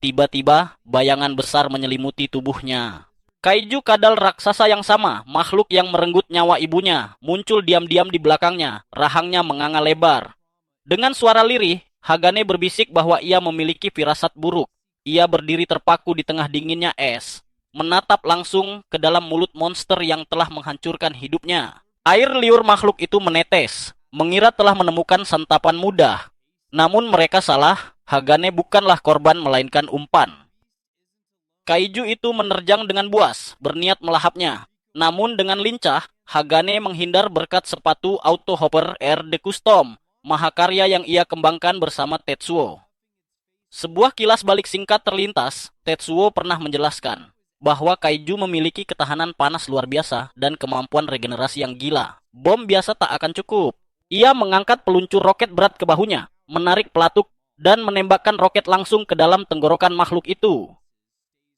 Tiba-tiba, bayangan besar menyelimuti tubuhnya. Kaiju kadal raksasa yang sama, makhluk yang merenggut nyawa ibunya, muncul diam-diam di belakangnya, rahangnya menganga lebar. Dengan suara lirih, Hagane berbisik bahwa ia memiliki firasat buruk. Ia berdiri terpaku di tengah dinginnya es, menatap langsung ke dalam mulut monster yang telah menghancurkan hidupnya. Air liur makhluk itu menetes, mengira telah menemukan santapan mudah. Namun mereka salah, Hagane bukanlah korban melainkan umpan. Kaiju itu menerjang dengan buas, berniat melahapnya. Namun dengan lincah, Hagane menghindar berkat sepatu Auto Hopper Air de Custom, mahakarya yang ia kembangkan bersama Tetsuo. Sebuah kilas balik singkat terlintas, Tetsuo pernah menjelaskan bahwa kaiju memiliki ketahanan panas luar biasa dan kemampuan regenerasi yang gila. Bom biasa tak akan cukup. Ia mengangkat peluncur roket berat ke bahunya, menarik pelatuk, dan menembakkan roket langsung ke dalam tenggorokan makhluk itu.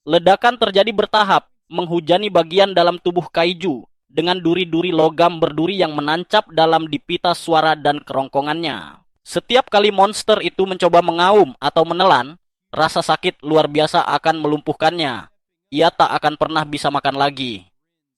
Ledakan terjadi bertahap, menghujani bagian dalam tubuh kaiju, dengan duri-duri logam berduri yang menancap dalam dipita suara dan kerongkongannya. Setiap kali monster itu mencoba mengaum atau menelan, rasa sakit luar biasa akan melumpuhkannya. Ia tak akan pernah bisa makan lagi.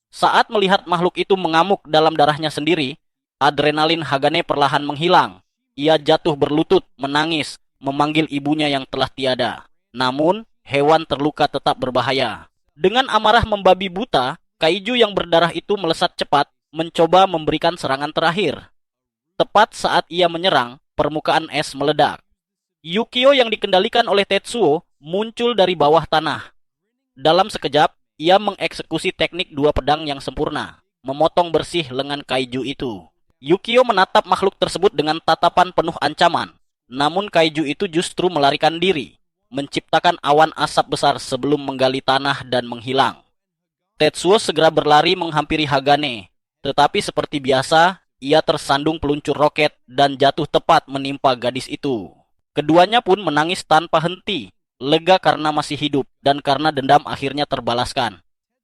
Saat melihat makhluk itu mengamuk dalam darahnya sendiri, adrenalin Hagane perlahan menghilang. Ia jatuh berlutut, menangis, memanggil ibunya yang telah tiada. Namun, hewan terluka tetap berbahaya. Dengan amarah membabi buta, kaiju yang berdarah itu melesat cepat, mencoba memberikan serangan terakhir. Tepat saat ia menyerang, permukaan es meledak. Yukio yang dikendalikan oleh Tetsuo muncul dari bawah tanah. Dalam sekejap, ia mengeksekusi teknik dua pedang yang sempurna, memotong bersih lengan kaiju itu. Yukio menatap makhluk tersebut dengan tatapan penuh ancaman. Namun kaiju itu justru melarikan diri, menciptakan awan asap besar sebelum menggali tanah dan menghilang. Tetsuo segera berlari menghampiri Hagane, tetapi seperti biasa, ia tersandung peluncur roket dan jatuh tepat menimpa gadis itu. Keduanya pun menangis tanpa henti, lega karena masih hidup, dan karena dendam akhirnya terbalaskan.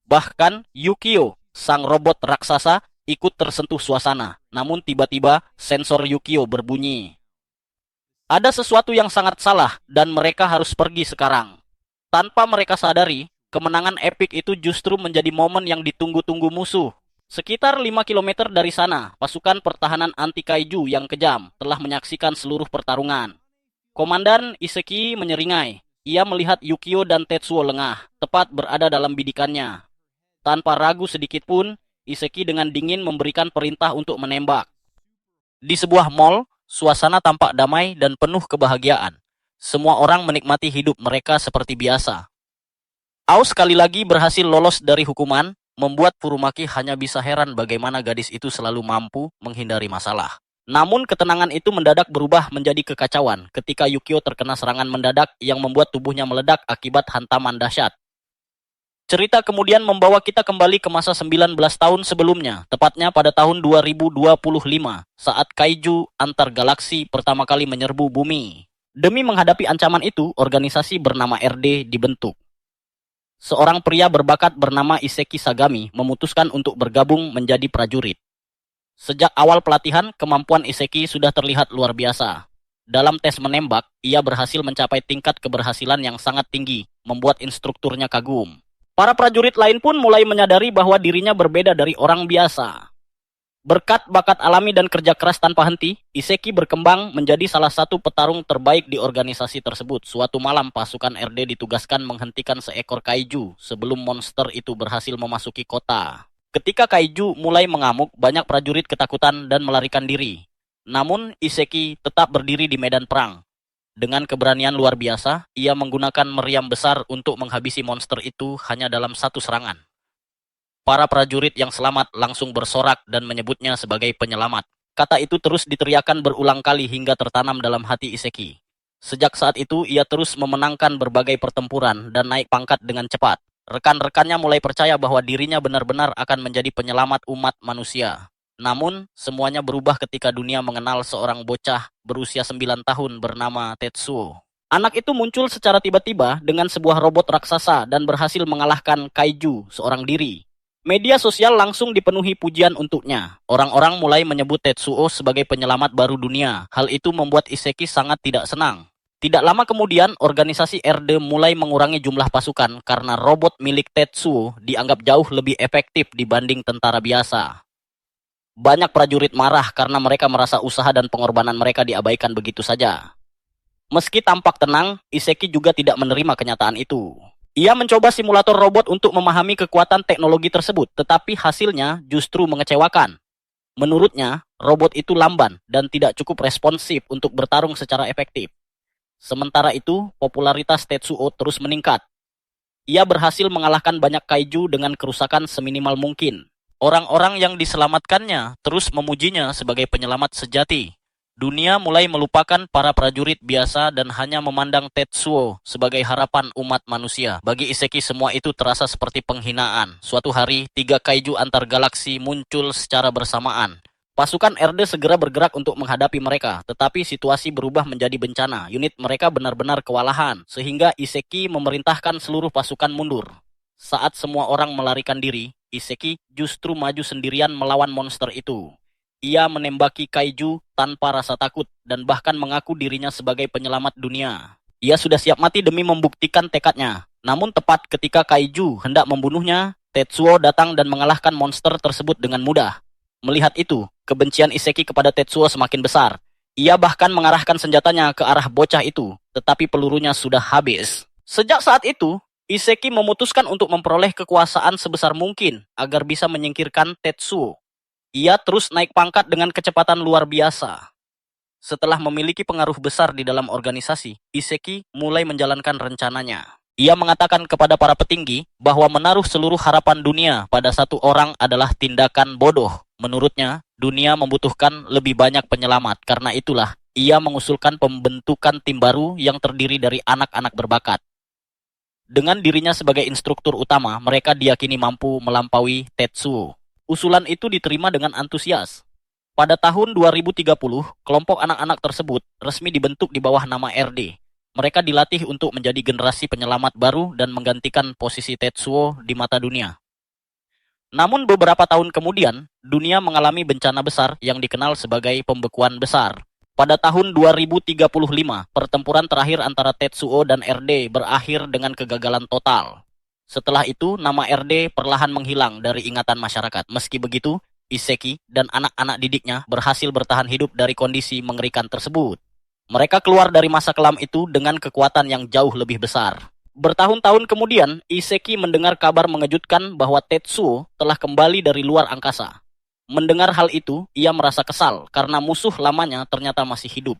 Bahkan Yukio, sang robot raksasa, ikut tersentuh suasana. Namun tiba-tiba sensor Yukio berbunyi. Ada sesuatu yang sangat salah dan mereka harus pergi sekarang. Tanpa mereka sadari, kemenangan epik itu justru menjadi momen yang ditunggu-tunggu musuh. Sekitar 5 kilometer dari sana, pasukan pertahanan anti kaiju yang kejam telah menyaksikan seluruh pertarungan. Komandan Iseki menyeringai. Ia melihat Yukio dan Tetsuo lengah, tepat berada dalam bidikannya. Tanpa ragu sedikit pun, Iseki dengan dingin memberikan perintah untuk menembak. Di sebuah mall, suasana tampak damai dan penuh kebahagiaan. Semua orang menikmati hidup mereka seperti biasa. Ao sekali lagi berhasil lolos dari hukuman, membuat Furumaki hanya bisa heran bagaimana gadis itu selalu mampu menghindari masalah. Namun ketenangan itu mendadak berubah menjadi kekacauan ketika Yukio terkena serangan mendadak yang membuat tubuhnya meledak akibat hantaman dahsyat. Cerita kemudian membawa kita kembali ke masa 19 tahun sebelumnya, tepatnya pada tahun 2025, saat kaiju antar galaksi pertama kali menyerbu bumi. Demi menghadapi ancaman itu, organisasi bernama RD dibentuk. Seorang pria berbakat bernama Iseki Sagami memutuskan untuk bergabung menjadi prajurit. Sejak awal pelatihan, kemampuan Iseki sudah terlihat luar biasa. Dalam tes menembak, ia berhasil mencapai tingkat keberhasilan yang sangat tinggi, membuat instrukturnya kagum. Para prajurit lain pun mulai menyadari bahwa dirinya berbeda dari orang biasa. Berkat bakat alami dan kerja keras tanpa henti, Iseki berkembang menjadi salah satu petarung terbaik di organisasi tersebut. Suatu malam, pasukan RD ditugaskan menghentikan seekor kaiju sebelum monster itu berhasil memasuki kota. Ketika kaiju mulai mengamuk, banyak prajurit ketakutan dan melarikan diri. Namun, Iseki tetap berdiri di medan perang. Dengan keberanian luar biasa, ia menggunakan meriam besar untuk menghabisi monster itu hanya dalam satu serangan. Para prajurit yang selamat langsung bersorak dan menyebutnya sebagai penyelamat. Kata itu terus diteriakan berulang kali hingga tertanam dalam hati Iseki. Sejak saat itu, ia terus memenangkan berbagai pertempuran dan naik pangkat dengan cepat. Rekan-rekannya mulai percaya bahwa dirinya benar-benar akan menjadi penyelamat umat manusia. Namun, semuanya berubah ketika dunia mengenal seorang bocah berusia 9 tahun bernama Tetsuo. Anak itu muncul secara tiba-tiba dengan sebuah robot raksasa dan berhasil mengalahkan kaiju seorang diri. Media sosial langsung dipenuhi pujian untuknya. Orang-orang mulai menyebut Tetsuo sebagai penyelamat baru dunia. Hal itu membuat Iseki sangat tidak senang. Tidak lama kemudian, organisasi RD mulai mengurangi jumlah pasukan karena robot milik Tetsuo dianggap jauh lebih efektif dibanding tentara biasa. Banyak prajurit marah karena mereka merasa usaha dan pengorbanan mereka diabaikan begitu saja. Meski tampak tenang, Iseki juga tidak menerima kenyataan itu. Ia mencoba simulator robot untuk memahami kekuatan teknologi tersebut, tetapi hasilnya justru mengecewakan. Menurutnya, robot itu lamban dan tidak cukup responsif untuk bertarung secara efektif. Sementara itu, popularitas Tetsuo terus meningkat. Ia berhasil mengalahkan banyak kaiju dengan kerusakan seminimal mungkin. Orang-orang yang diselamatkannya terus memujinya sebagai penyelamat sejati. Dunia mulai melupakan para prajurit biasa dan hanya memandang Tetsuo sebagai harapan umat manusia. Bagi Iseki, semua itu terasa seperti penghinaan. Suatu hari, 3 kaiju antar galaksi muncul secara bersamaan. Pasukan RD segera bergerak untuk menghadapi mereka, tetapi situasi berubah menjadi bencana. Unit mereka benar-benar kewalahan, sehingga Iseki memerintahkan seluruh pasukan mundur. Saat semua orang melarikan diri, Iseki justru maju sendirian melawan monster itu. Ia menembaki kaiju tanpa rasa takut dan bahkan mengaku dirinya sebagai penyelamat dunia. Ia sudah siap mati demi membuktikan tekadnya. Namun tepat ketika kaiju hendak membunuhnya, Tetsuo datang dan mengalahkan monster tersebut dengan mudah. Melihat itu, kebencian Iseki kepada Tetsuo semakin besar. Ia bahkan mengarahkan senjatanya ke arah bocah itu, tetapi pelurunya sudah habis. Sejak saat itu, Iseki memutuskan untuk memperoleh kekuasaan sebesar mungkin agar bisa menyingkirkan Tetsuo. Ia terus naik pangkat dengan kecepatan luar biasa. Setelah memiliki pengaruh besar di dalam organisasi, Iseki mulai menjalankan rencananya. Ia mengatakan kepada para petinggi bahwa menaruh seluruh harapan dunia pada satu orang adalah tindakan bodoh. Menurutnya, dunia membutuhkan lebih banyak penyelamat. Karena itulah, ia mengusulkan pembentukan tim baru yang terdiri dari anak-anak berbakat. Dengan dirinya sebagai instruktur utama, mereka diyakini mampu melampaui Tetsuo. Usulan itu diterima dengan antusias. Pada tahun 2030, kelompok anak-anak tersebut resmi dibentuk di bawah nama RD. Mereka dilatih untuk menjadi generasi penyelamat baru dan menggantikan posisi Tetsuo di mata dunia. Namun beberapa tahun kemudian, dunia mengalami bencana besar yang dikenal sebagai pembekuan besar. Pada tahun 2035, pertempuran terakhir antara Tetsuo dan RD berakhir dengan kegagalan total. Setelah itu, nama RD perlahan menghilang dari ingatan masyarakat. Meski begitu, Iseki dan anak-anak didiknya berhasil bertahan hidup dari kondisi mengerikan tersebut. Mereka keluar dari masa kelam itu dengan kekuatan yang jauh lebih besar. Bertahun-tahun kemudian, Iseki mendengar kabar mengejutkan bahwa Tetsuo telah kembali dari luar angkasa. Mendengar hal itu, ia merasa kesal karena musuh lamanya ternyata masih hidup.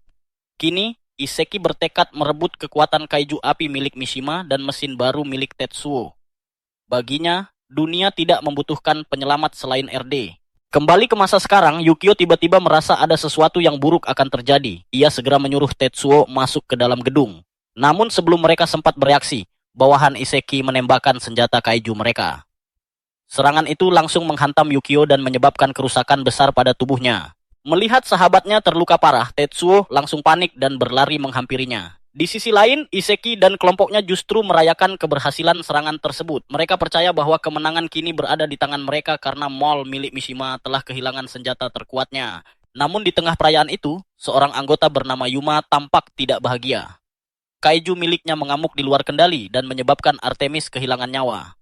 Kini, Iseki bertekad merebut kekuatan kaiju api milik Mishima dan mesin baru milik Tetsuo. Baginya, dunia tidak membutuhkan penyelamat selain RD. Kembali ke masa sekarang, Yukio tiba-tiba merasa ada sesuatu yang buruk akan terjadi. Ia segera menyuruh Tetsuo masuk ke dalam gedung. Namun sebelum mereka sempat bereaksi, bawahan Iseki menembakkan senjata kaiju mereka. Serangan itu langsung menghantam Yukio dan menyebabkan kerusakan besar pada tubuhnya. Melihat sahabatnya terluka parah, Tetsuo langsung panik dan berlari menghampirinya. Di sisi lain, Iseki dan kelompoknya justru merayakan keberhasilan serangan tersebut. Mereka percaya bahwa kemenangan kini berada di tangan mereka karena mall milik Mishima telah kehilangan senjata terkuatnya. Namun di tengah perayaan itu, seorang anggota bernama Yuma tampak tidak bahagia. Kaiju miliknya mengamuk di luar kendali dan menyebabkan Artemis kehilangan nyawa.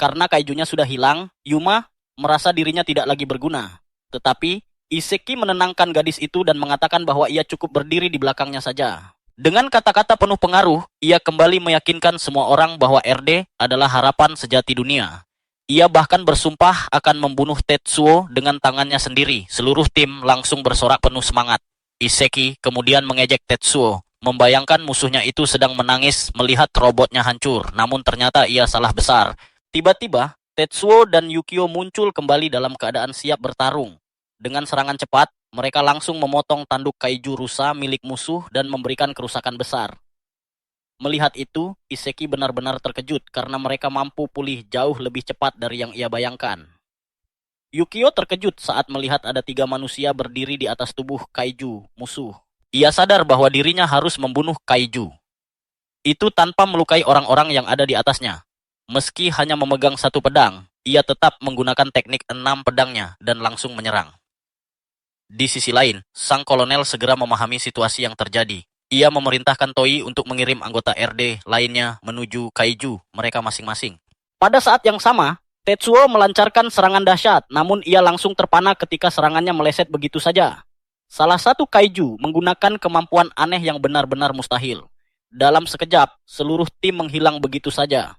Karena kaijunya sudah hilang, Yuma merasa dirinya tidak lagi berguna. Tetapi, Iseki menenangkan gadis itu dan mengatakan bahwa ia cukup berdiri di belakangnya saja. Dengan kata-kata penuh pengaruh, ia kembali meyakinkan semua orang bahwa RD adalah harapan sejati dunia. Ia bahkan bersumpah akan membunuh Tetsuo dengan tangannya sendiri. Seluruh tim langsung bersorak penuh semangat. Iseki kemudian mengejek Tetsuo, membayangkan musuhnya itu sedang menangis melihat robotnya hancur. Namun ternyata ia salah besar. Tiba-tiba, Tetsuo dan Yukio muncul kembali dalam keadaan siap bertarung. Dengan serangan cepat, mereka langsung memotong tanduk kaiju rusa milik musuh dan memberikan kerusakan besar. Melihat itu, Iseki benar-benar terkejut karena mereka mampu pulih jauh lebih cepat dari yang ia bayangkan. Yukio terkejut saat melihat ada 3 manusia berdiri di atas tubuh kaiju musuh. Ia sadar bahwa dirinya harus membunuh kaiju. Itu tanpa melukai orang-orang yang ada di atasnya. Meski hanya memegang 1 pedang, ia tetap menggunakan teknik 6 pedangnya dan langsung menyerang. Di sisi lain, sang kolonel segera memahami situasi yang terjadi. Ia memerintahkan Toi untuk mengirim anggota RD lainnya menuju kaiju mereka masing-masing. Pada saat yang sama, Tetsuo melancarkan serangan dahsyat, namun ia langsung terpana ketika serangannya meleset begitu saja. Salah satu kaiju menggunakan kemampuan aneh yang benar-benar mustahil. Dalam sekejap, seluruh tim menghilang begitu saja.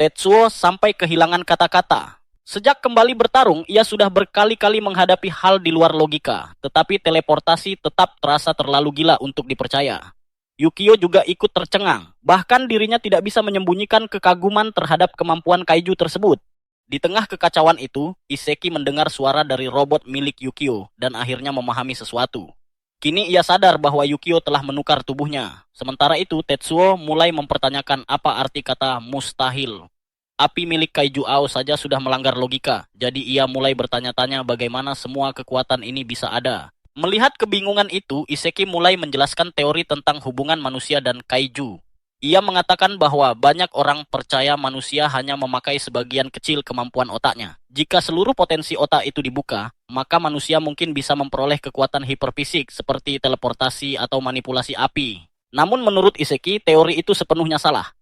Tetsuo sampai kehilangan kata-kata. Sejak kembali bertarung, ia sudah berkali-kali menghadapi hal di luar logika, tetapi teleportasi tetap terasa terlalu gila untuk dipercaya. Yukio juga ikut tercengang, bahkan dirinya tidak bisa menyembunyikan kekaguman terhadap kemampuan kaiju tersebut. Di tengah kekacauan itu, Iseki mendengar suara dari robot milik Yukio dan akhirnya memahami sesuatu. Kini ia sadar bahwa Yukio telah menukar tubuhnya. Sementara itu, Tetsuo mulai mempertanyakan apa arti kata mustahil. Api milik kaiju Ao saja sudah melanggar logika, jadi ia mulai bertanya-tanya bagaimana semua kekuatan ini bisa ada. Melihat kebingungan itu, Iseki mulai menjelaskan teori tentang hubungan manusia dan kaiju. Ia mengatakan bahwa banyak orang percaya manusia hanya memakai sebagian kecil kemampuan otaknya. Jika seluruh potensi otak itu dibuka, maka manusia mungkin bisa memperoleh kekuatan hiperfisik seperti teleportasi atau manipulasi api. Namun menurut Iseki, teori itu sepenuhnya salah.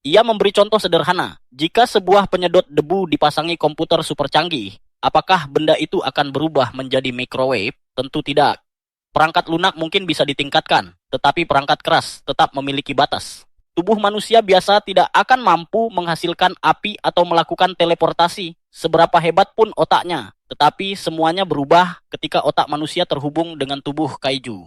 Ia memberi contoh sederhana, jika sebuah penyedot debu dipasangi komputer super canggih, apakah benda itu akan berubah menjadi microwave? Tentu tidak. Perangkat lunak mungkin bisa ditingkatkan, tetapi perangkat keras tetap memiliki batas. Tubuh manusia biasa tidak akan mampu menghasilkan api atau melakukan teleportasi, seberapa hebat pun otaknya, tetapi semuanya berubah ketika otak manusia terhubung dengan tubuh kaiju.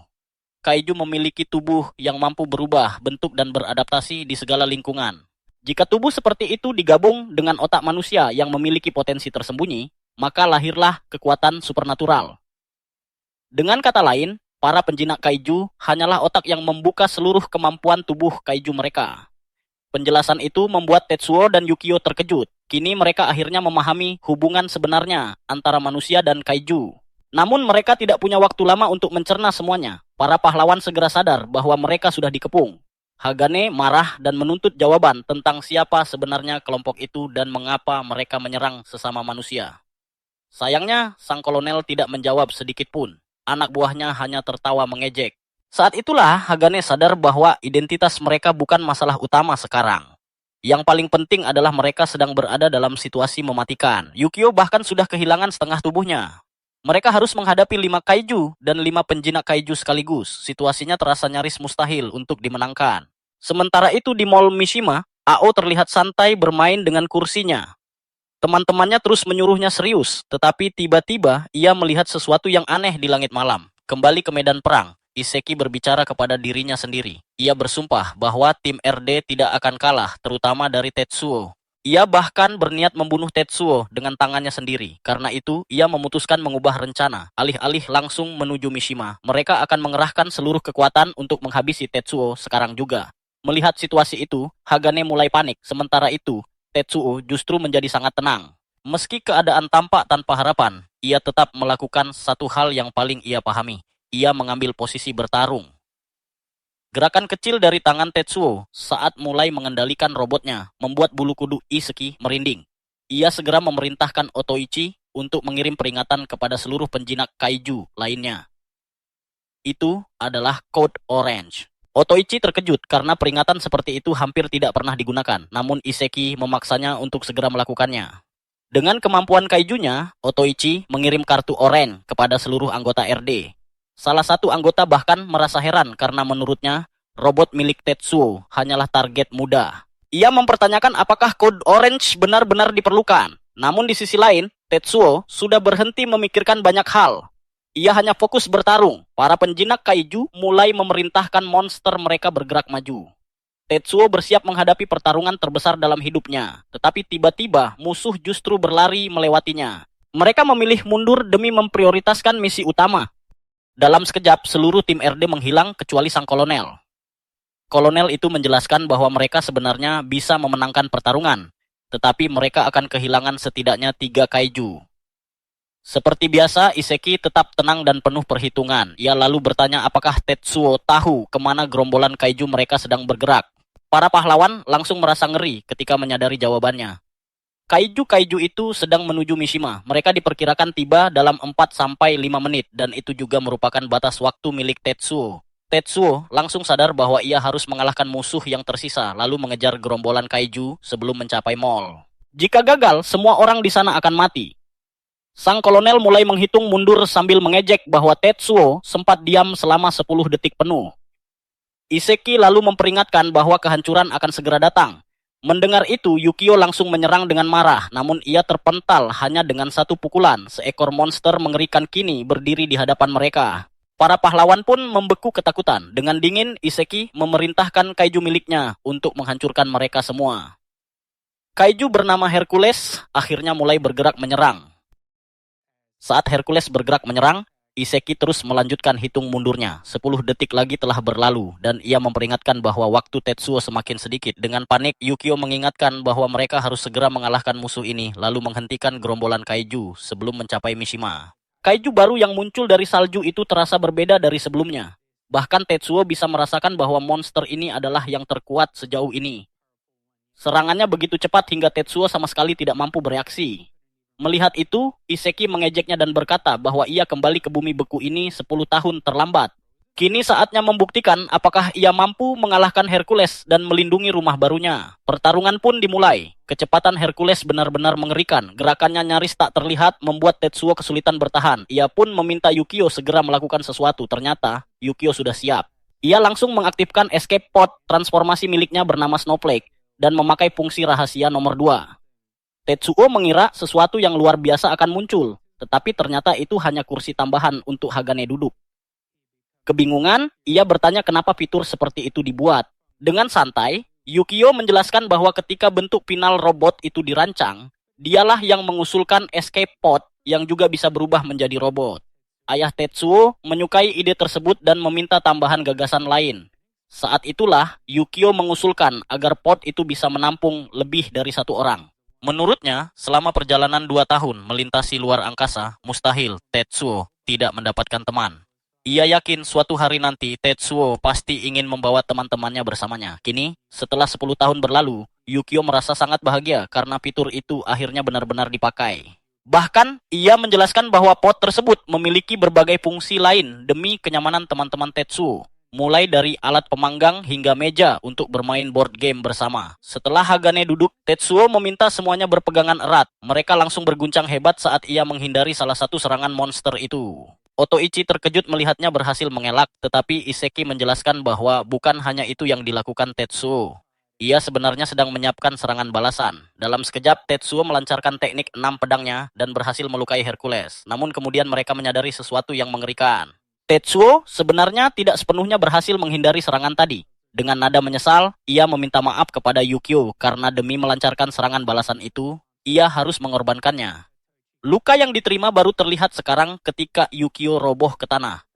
Kaiju memiliki tubuh yang mampu berubah bentuk dan beradaptasi di segala lingkungan. Jika tubuh seperti itu digabung dengan otak manusia yang memiliki potensi tersembunyi, maka lahirlah kekuatan supernatural. Dengan kata lain, para penjinak kaiju hanyalah otak yang membuka seluruh kemampuan tubuh kaiju mereka. Penjelasan itu membuat Tetsuo dan Yukio terkejut. Kini mereka akhirnya memahami hubungan sebenarnya antara manusia dan kaiju. Namun mereka tidak punya waktu lama untuk mencerna semuanya. Para pahlawan segera sadar bahwa mereka sudah dikepung. Hagane marah dan menuntut jawaban tentang siapa sebenarnya kelompok itu dan mengapa mereka menyerang sesama manusia. Sayangnya, sang kolonel tidak menjawab sedikit pun. Anak buahnya hanya tertawa mengejek. Saat itulah Hagane sadar bahwa identitas mereka bukan masalah utama sekarang. Yang paling penting adalah mereka sedang berada dalam situasi mematikan. Yukio bahkan sudah kehilangan setengah tubuhnya. Mereka harus menghadapi 5 kaiju dan 5 penjinak kaiju sekaligus. Situasinya terasa nyaris mustahil untuk dimenangkan. Sementara itu di Mall Mishima, Ao terlihat santai bermain dengan kursinya. Teman-temannya terus menyuruhnya serius, tetapi tiba-tiba ia melihat sesuatu yang aneh di langit malam. Kembali ke medan perang, Iseki berbicara kepada dirinya sendiri. Ia bersumpah bahwa tim RD tidak akan kalah, terutama dari Tetsuo. Ia bahkan berniat membunuh Tetsuo dengan tangannya sendiri. Karena itu, ia memutuskan mengubah rencana. Alih-alih langsung menuju Mishima, mereka akan mengerahkan seluruh kekuatan untuk menghabisi Tetsuo sekarang juga. Melihat situasi itu, Hagane mulai panik. Sementara itu, Tetsuo justru menjadi sangat tenang. Meski keadaan tampak tanpa harapan, ia tetap melakukan satu hal yang paling ia pahami. Ia mengambil posisi bertarung. Gerakan kecil dari tangan Tetsuo saat mulai mengendalikan robotnya membuat bulu kuduk Iseki merinding. Ia segera memerintahkan Otoichi untuk mengirim peringatan kepada seluruh penjinak kaiju lainnya. Itu adalah Code Orange. Otoichi terkejut karena peringatan seperti itu hampir tidak pernah digunakan, namun Iseki memaksanya untuk segera melakukannya. Dengan kemampuan kaijunya, Otoichi mengirim kartu oranye kepada seluruh anggota RD. Salah satu anggota bahkan merasa heran karena menurutnya, robot milik Tetsuo hanyalah target mudah. Ia mempertanyakan apakah kode orange benar-benar diperlukan. Namun di sisi lain, Tetsuo sudah berhenti memikirkan banyak hal. Ia hanya fokus bertarung. Para penjinak kaiju mulai memerintahkan monster mereka bergerak maju. Tetsuo bersiap menghadapi pertarungan terbesar dalam hidupnya. Tetapi tiba-tiba musuh justru berlari melewatinya. Mereka memilih mundur demi memprioritaskan misi utama. Dalam sekejap, seluruh tim RD menghilang kecuali sang kolonel. Kolonel itu menjelaskan bahwa mereka sebenarnya bisa memenangkan pertarungan. Tetapi mereka akan kehilangan setidaknya 3 kaiju. Seperti biasa, Iseki tetap tenang dan penuh perhitungan. Ia lalu bertanya apakah Tetsuo tahu kemana gerombolan kaiju mereka sedang bergerak. Para pahlawan langsung merasa ngeri ketika menyadari jawabannya. Kaiju-kaiju itu sedang menuju Mishima. Mereka diperkirakan tiba dalam 4-5 menit dan itu juga merupakan batas waktu milik Tetsuo. Tetsuo langsung sadar bahwa ia harus mengalahkan musuh yang tersisa lalu mengejar gerombolan kaiju sebelum mencapai mall. Jika gagal, semua orang di sana akan mati. Sang kolonel mulai menghitung mundur sambil mengejek bahwa Tetsuo sempat diam selama 10 detik penuh. Iseki lalu memperingatkan bahwa kehancuran akan segera datang. Mendengar itu, Yukio langsung menyerang dengan marah, namun ia terpental hanya dengan satu pukulan. Seekor monster mengerikan kini berdiri di hadapan mereka. Para pahlawan pun membeku ketakutan. Dengan dingin, Iseki memerintahkan kaiju miliknya untuk menghancurkan mereka semua. Kaiju bernama Hercules akhirnya mulai bergerak menyerang. Saat Hercules bergerak menyerang, Iseki terus melanjutkan hitung mundurnya. 10 detik lagi telah berlalu, dan ia memperingatkan bahwa waktu Tetsuo semakin sedikit. Dengan panik, Yukio mengingatkan bahwa mereka harus segera mengalahkan musuh ini, lalu menghentikan gerombolan kaiju sebelum mencapai Mishima. Kaiju baru yang muncul dari salju itu terasa berbeda dari sebelumnya. Bahkan Tetsuo bisa merasakan bahwa monster ini adalah yang terkuat sejauh ini. Serangannya begitu cepat hingga Tetsuo sama sekali tidak mampu bereaksi. Melihat itu, Iseki mengejeknya dan berkata bahwa ia kembali ke bumi beku ini 10 tahun terlambat. Kini saatnya membuktikan apakah ia mampu mengalahkan Hercules dan melindungi rumah barunya. Pertarungan pun dimulai. Kecepatan Hercules benar-benar mengerikan. Gerakannya nyaris tak terlihat membuat Tetsuo kesulitan bertahan. Ia pun meminta Yukio segera melakukan sesuatu. Ternyata, Yukio sudah siap. Ia langsung mengaktifkan escape pod transformasi miliknya bernama Snowflake dan memakai fungsi rahasia nomor 2. Tetsuo mengira sesuatu yang luar biasa akan muncul, tetapi ternyata itu hanya kursi tambahan untuk Hagane duduk. Kebingungan, ia bertanya kenapa fitur seperti itu dibuat. Dengan santai, Yukio menjelaskan bahwa ketika bentuk final robot itu dirancang, dialah yang mengusulkan escape pod yang juga bisa berubah menjadi robot. Ayah Tetsuo menyukai ide tersebut dan meminta tambahan gagasan lain. Saat itulah, Yukio mengusulkan agar pod itu bisa menampung lebih dari 1 orang. Menurutnya, selama perjalanan 2 tahun melintasi luar angkasa, mustahil Tetsuo tidak mendapatkan teman. Ia yakin suatu hari nanti Tetsuo pasti ingin membawa teman-temannya bersamanya. Kini, setelah 10 tahun berlalu, Yukio merasa sangat bahagia karena fitur itu akhirnya benar-benar dipakai. Bahkan, ia menjelaskan bahwa pod tersebut memiliki berbagai fungsi lain demi kenyamanan teman-teman Tetsuo. Mulai dari alat pemanggang hingga meja untuk bermain board game bersama. Setelah Hagane duduk, Tetsuo meminta semuanya berpegangan erat. Mereka langsung berguncang hebat saat ia menghindari salah satu serangan monster itu. Otoichi terkejut melihatnya berhasil mengelak, tetapi Iseki menjelaskan bahwa bukan hanya itu yang dilakukan Tetsuo. Ia sebenarnya sedang menyiapkan serangan balasan. Dalam sekejap, Tetsuo melancarkan teknik 6 pedangnya dan berhasil melukai Hercules. Namun kemudian mereka menyadari sesuatu yang mengerikan. Tetsuo sebenarnya tidak sepenuhnya berhasil menghindari serangan tadi. Dengan nada menyesal, ia meminta maaf kepada Yukio karena demi melancarkan serangan balasan itu, ia harus mengorbankannya. Luka yang diterima baru terlihat sekarang ketika Yukio roboh ke tanah.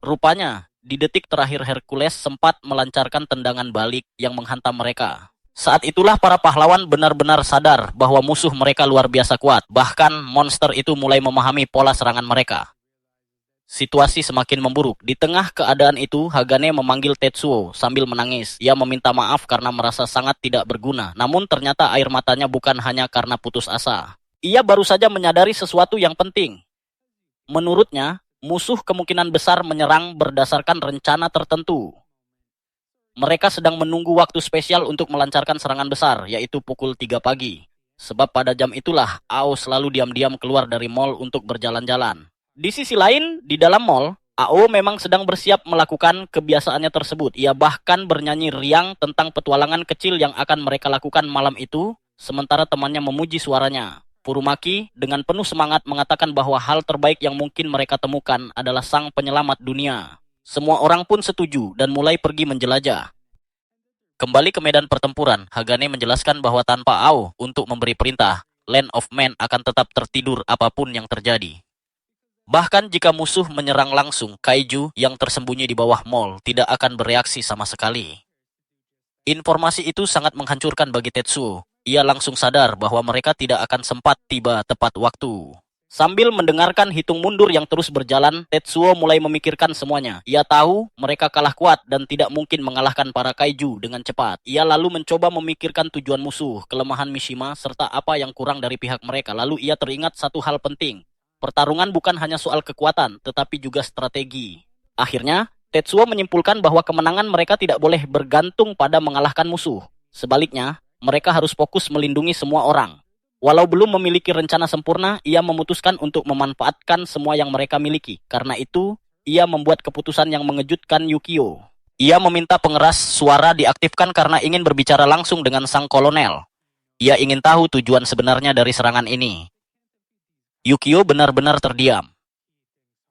Rupanya, di detik terakhir Hercules sempat melancarkan tendangan balik yang menghantam mereka. Saat itulah para pahlawan benar-benar sadar bahwa musuh mereka luar biasa kuat. Bahkan monster itu mulai memahami pola serangan mereka. Situasi semakin memburuk. Di tengah keadaan itu, Hagane memanggil Tetsuo sambil menangis. Ia meminta maaf karena merasa sangat tidak berguna. Namun ternyata air matanya bukan hanya karena putus asa. Ia baru saja menyadari sesuatu yang penting. Menurutnya, musuh kemungkinan besar menyerang berdasarkan rencana tertentu. Mereka sedang menunggu waktu spesial untuk melancarkan serangan besar, yaitu pukul 3 pagi. Sebab pada jam itulah, Ao selalu diam-diam keluar dari mall untuk berjalan-jalan. Di sisi lain, di dalam mall, Ao memang sedang bersiap melakukan kebiasaannya tersebut. Ia bahkan bernyanyi riang tentang petualangan kecil yang akan mereka lakukan malam itu, sementara temannya memuji suaranya. Furumaki dengan penuh semangat mengatakan bahwa hal terbaik yang mungkin mereka temukan adalah sang penyelamat dunia. Semua orang pun setuju dan mulai pergi menjelajah. Kembali ke medan pertempuran, Hagane menjelaskan bahwa tanpa Ao untuk memberi perintah, Land of Men akan tetap tertidur apapun yang terjadi. Bahkan jika musuh menyerang langsung, kaiju yang tersembunyi di bawah mall tidak akan bereaksi sama sekali. Informasi itu sangat menghancurkan bagi Tetsuo. Ia langsung sadar bahwa mereka tidak akan sempat tiba tepat waktu. Sambil mendengarkan hitung mundur yang terus berjalan, Tetsuo mulai memikirkan semuanya. Ia tahu mereka kalah kuat dan tidak mungkin mengalahkan para kaiju dengan cepat. Ia lalu mencoba memikirkan tujuan musuh, kelemahan Mishima, serta apa yang kurang dari pihak mereka. Lalu ia teringat satu hal penting. Pertarungan bukan hanya soal kekuatan, tetapi juga strategi. Akhirnya, Tetsuo menyimpulkan bahwa kemenangan mereka tidak boleh bergantung pada mengalahkan musuh. Sebaliknya, mereka harus fokus melindungi semua orang. Walau belum memiliki rencana sempurna, ia memutuskan untuk memanfaatkan semua yang mereka miliki. Karena itu, ia membuat keputusan yang mengejutkan Yukio. Ia meminta pengeras suara diaktifkan karena ingin berbicara langsung dengan sang kolonel. Ia ingin tahu tujuan sebenarnya dari serangan ini. Yukio benar-benar terdiam.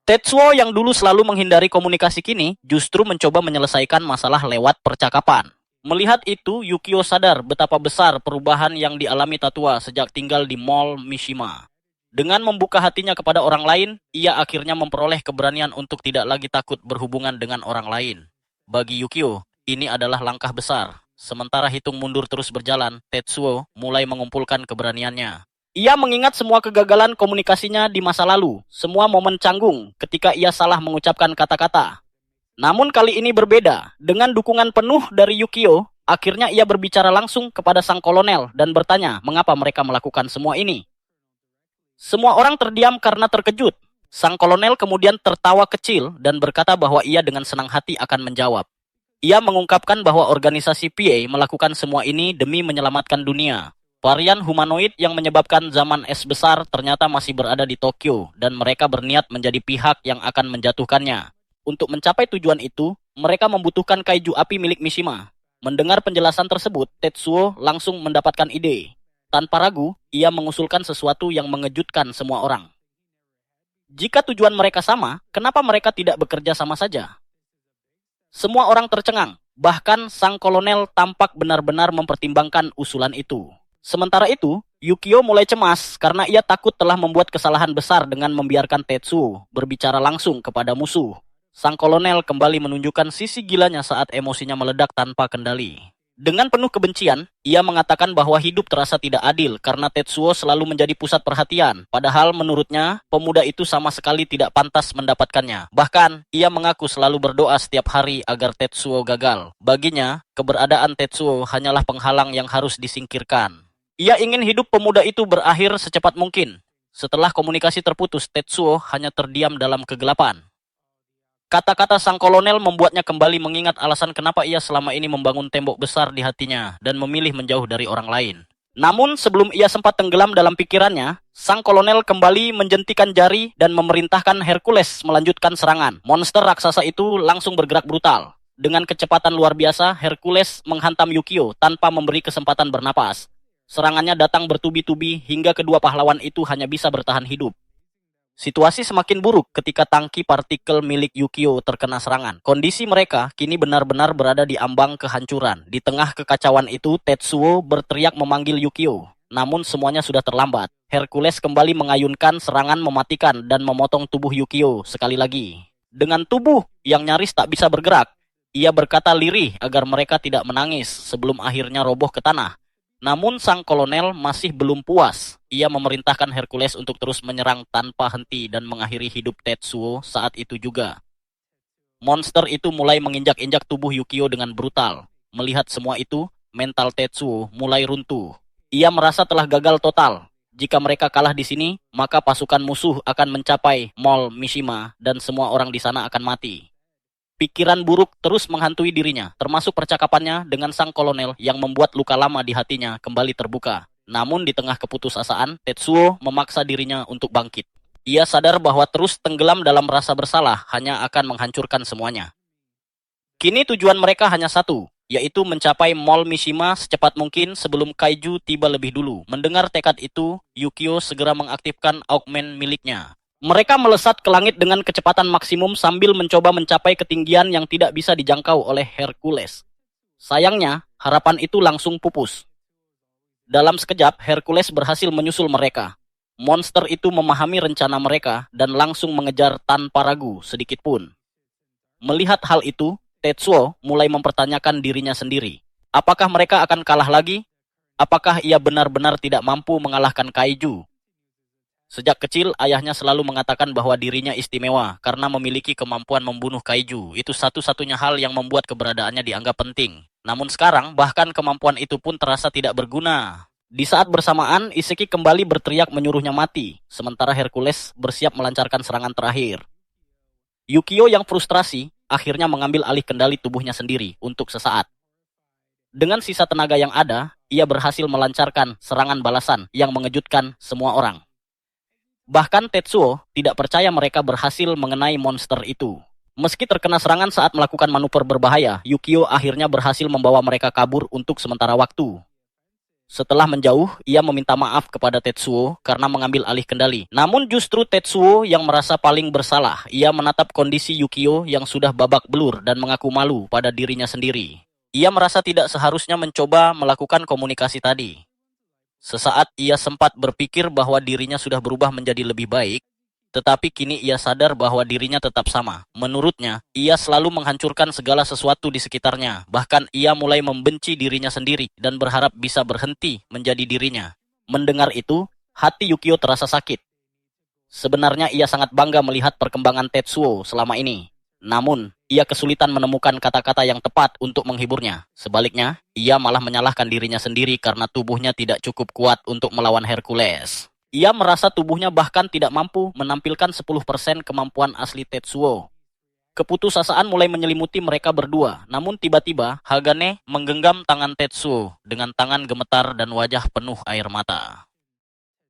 Tetsuo yang dulu selalu menghindari komunikasi kini justru mencoba menyelesaikan masalah lewat percakapan. Melihat itu, Yukio sadar betapa besar perubahan yang dialami Tatua sejak tinggal di Mall Mishima. Dengan membuka hatinya kepada orang lain, ia akhirnya memperoleh keberanian untuk tidak lagi takut berhubungan dengan orang lain. Bagi Yukio, ini adalah langkah besar. Sementara hitung mundur terus berjalan, Tetsuo mulai mengumpulkan keberaniannya. Ia mengingat semua kegagalan komunikasinya di masa lalu, semua momen canggung ketika ia salah mengucapkan kata-kata. Namun kali ini berbeda. Dengan dukungan penuh dari Yukio, akhirnya ia berbicara langsung kepada sang kolonel dan bertanya mengapa mereka melakukan semua ini. Semua orang terdiam karena terkejut. Sang kolonel kemudian tertawa kecil dan berkata bahwa ia dengan senang hati akan menjawab. Ia mengungkapkan bahwa organisasi PA melakukan semua ini demi menyelamatkan dunia. Varian humanoid yang menyebabkan zaman es besar ternyata masih berada di Tokyo dan mereka berniat menjadi pihak yang akan menjatuhkannya. Untuk mencapai tujuan itu, mereka membutuhkan kaiju api milik Mishima. Mendengar penjelasan tersebut, Tetsuo langsung mendapatkan ide. Tanpa ragu, ia mengusulkan sesuatu yang mengejutkan semua orang. Jika tujuan mereka sama, kenapa mereka tidak bekerja sama saja? Semua orang tercengang, bahkan sang kolonel tampak benar-benar mempertimbangkan usulan itu. Sementara itu, Yukio mulai cemas karena ia takut telah membuat kesalahan besar dengan membiarkan Tetsuo berbicara langsung kepada musuh. Sang kolonel kembali menunjukkan sisi gilanya saat emosinya meledak tanpa kendali. Dengan penuh kebencian, ia mengatakan bahwa hidup terasa tidak adil karena Tetsuo selalu menjadi pusat perhatian. Padahal menurutnya, pemuda itu sama sekali tidak pantas mendapatkannya. Bahkan, ia mengaku selalu berdoa setiap hari agar Tetsuo gagal. Baginya, keberadaan Tetsuo hanyalah penghalang yang harus disingkirkan. Ia ingin hidup pemuda itu berakhir secepat mungkin. Setelah komunikasi terputus, Tetsuo hanya terdiam dalam kegelapan. Kata-kata sang kolonel membuatnya kembali mengingat alasan kenapa ia selama ini membangun tembok besar di hatinya dan memilih menjauh dari orang lain. Namun sebelum ia sempat tenggelam dalam pikirannya, sang kolonel kembali menjentikan jari dan memerintahkan Hercules melanjutkan serangan. Monster raksasa itu langsung bergerak brutal. Dengan kecepatan luar biasa, Hercules menghantam Yukio tanpa memberi kesempatan bernapas. Serangannya datang bertubi-tubi hingga kedua pahlawan itu hanya bisa bertahan hidup. Situasi semakin buruk ketika tangki partikel milik Yukio terkena serangan. Kondisi mereka kini benar-benar berada di ambang kehancuran. Di tengah kekacauan itu, Tetsuo berteriak memanggil Yukio. Namun semuanya sudah terlambat. Hercules kembali mengayunkan serangan mematikan dan memotong tubuh Yukio sekali lagi. Dengan tubuh yang nyaris tak bisa bergerak, ia berkata lirih agar mereka tidak menangis sebelum akhirnya roboh ke tanah. Namun sang kolonel masih belum puas. Ia memerintahkan Hercules untuk terus menyerang tanpa henti dan mengakhiri hidup Tetsuo saat itu juga. Monster itu mulai menginjak-injak tubuh Yukio dengan brutal. Melihat semua itu, mental Tetsuo mulai runtuh. Ia merasa telah gagal total. Jika mereka kalah di sini, maka pasukan musuh akan mencapai Mall Mishima dan semua orang di sana akan mati. Pikiran buruk terus menghantui dirinya, termasuk percakapannya dengan sang kolonel yang membuat luka lama di hatinya kembali terbuka. Namun di tengah keputusasaan, Tetsuo memaksa dirinya untuk bangkit. Ia sadar bahwa terus tenggelam dalam rasa bersalah hanya akan menghancurkan semuanya. Kini tujuan mereka hanya satu, yaitu mencapai Mall Mishima secepat mungkin sebelum Kaiju tiba lebih dulu. Mendengar tekad itu, Yukio segera mengaktifkan Augment miliknya. Mereka melesat ke langit dengan kecepatan maksimum sambil mencoba mencapai ketinggian yang tidak bisa dijangkau oleh Hercules. Sayangnya, harapan itu langsung pupus. Dalam sekejap, Hercules berhasil menyusul mereka. Monster itu memahami rencana mereka dan langsung mengejar tanpa ragu sedikit pun. Melihat hal itu, Tetsuo mulai mempertanyakan dirinya sendiri. Apakah mereka akan kalah lagi? Apakah ia benar-benar tidak mampu mengalahkan Kaiju? Sejak kecil, ayahnya selalu mengatakan bahwa dirinya istimewa karena memiliki kemampuan membunuh kaiju. Itu satu-satunya hal yang membuat keberadaannya dianggap penting. Namun sekarang, bahkan kemampuan itu pun terasa tidak berguna. Di saat bersamaan, Iseki kembali berteriak menyuruhnya mati, sementara Hercules bersiap melancarkan serangan terakhir. Yukio yang frustrasi, akhirnya mengambil alih kendali tubuhnya sendiri untuk sesaat. Dengan sisa tenaga yang ada, ia berhasil melancarkan serangan balasan yang mengejutkan semua orang. Bahkan Tetsuo tidak percaya mereka berhasil mengenai monster itu. Meski terkena serangan saat melakukan manuver berbahaya, Yukio akhirnya berhasil membawa mereka kabur untuk sementara waktu. Setelah menjauh, ia meminta maaf kepada Tetsuo karena mengambil alih kendali. Namun justru Tetsuo yang merasa paling bersalah. Ia menatap kondisi Yukio yang sudah babak belur dan mengaku malu pada dirinya sendiri. Ia merasa tidak seharusnya mencoba melakukan komunikasi tadi. Sesaat ia sempat berpikir bahwa dirinya sudah berubah menjadi lebih baik, tetapi kini ia sadar bahwa dirinya tetap sama. Menurutnya, ia selalu menghancurkan segala sesuatu di sekitarnya. Bahkan ia mulai membenci dirinya sendiri dan berharap bisa berhenti menjadi dirinya. Mendengar itu, hati Yukio terasa sakit. Sebenarnya ia sangat bangga melihat perkembangan Tetsuo selama ini. Namun, ia kesulitan menemukan kata-kata yang tepat untuk menghiburnya. Sebaliknya, ia malah menyalahkan dirinya sendiri karena tubuhnya tidak cukup kuat untuk melawan Hercules. Ia merasa tubuhnya bahkan tidak mampu menampilkan 10% kemampuan asli Tetsuo. Keputusasaan mulai menyelimuti mereka berdua, namun tiba-tiba Hagane menggenggam tangan Tetsuo dengan tangan gemetar dan wajah penuh air mata.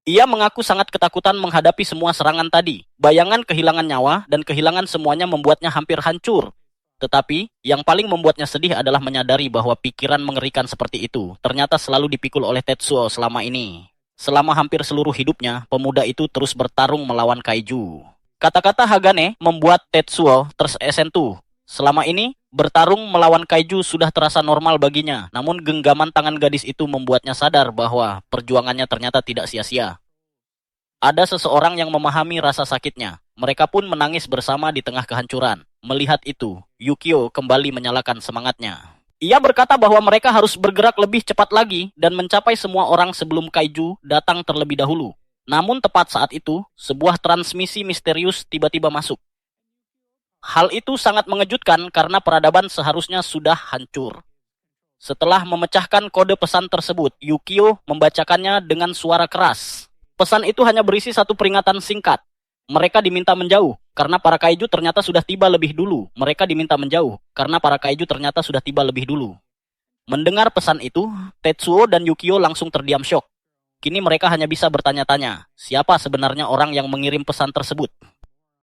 Ia mengaku sangat ketakutan menghadapi semua serangan tadi. Bayangan kehilangan nyawa dan kehilangan semuanya membuatnya hampir hancur. Tetapi, yang paling membuatnya sedih adalah menyadari bahwa pikiran mengerikan seperti itu ternyata selalu dipikul oleh Tetsuo selama ini. Selama hampir seluruh hidupnya, pemuda itu terus bertarung melawan kaiju. Kata-kata Hagane membuat Tetsuo tersentuh. Selama ini, bertarung melawan kaiju sudah terasa normal baginya. Namun genggaman tangan gadis itu membuatnya sadar bahwa perjuangannya ternyata tidak sia-sia. Ada seseorang yang memahami rasa sakitnya. Mereka pun menangis bersama di tengah kehancuran. Melihat itu, Yukio kembali menyalakan semangatnya. Ia berkata bahwa mereka harus bergerak lebih cepat lagi dan mencapai semua orang sebelum kaiju datang terlebih dahulu. Namun tepat saat itu, sebuah transmisi misterius tiba-tiba masuk. Hal itu sangat mengejutkan karena peradaban seharusnya sudah hancur. Setelah memecahkan kode pesan tersebut, Yukio membacakannya dengan suara keras. Pesan itu hanya berisi satu peringatan singkat. Mereka diminta menjauh, karena para kaiju ternyata sudah tiba lebih dulu. Mereka diminta menjauh, karena para kaiju ternyata sudah tiba lebih dulu. Mendengar pesan itu, Tetsuo dan Yukio langsung terdiam syok. Kini mereka hanya bisa bertanya-tanya, siapa sebenarnya orang yang mengirim pesan tersebut?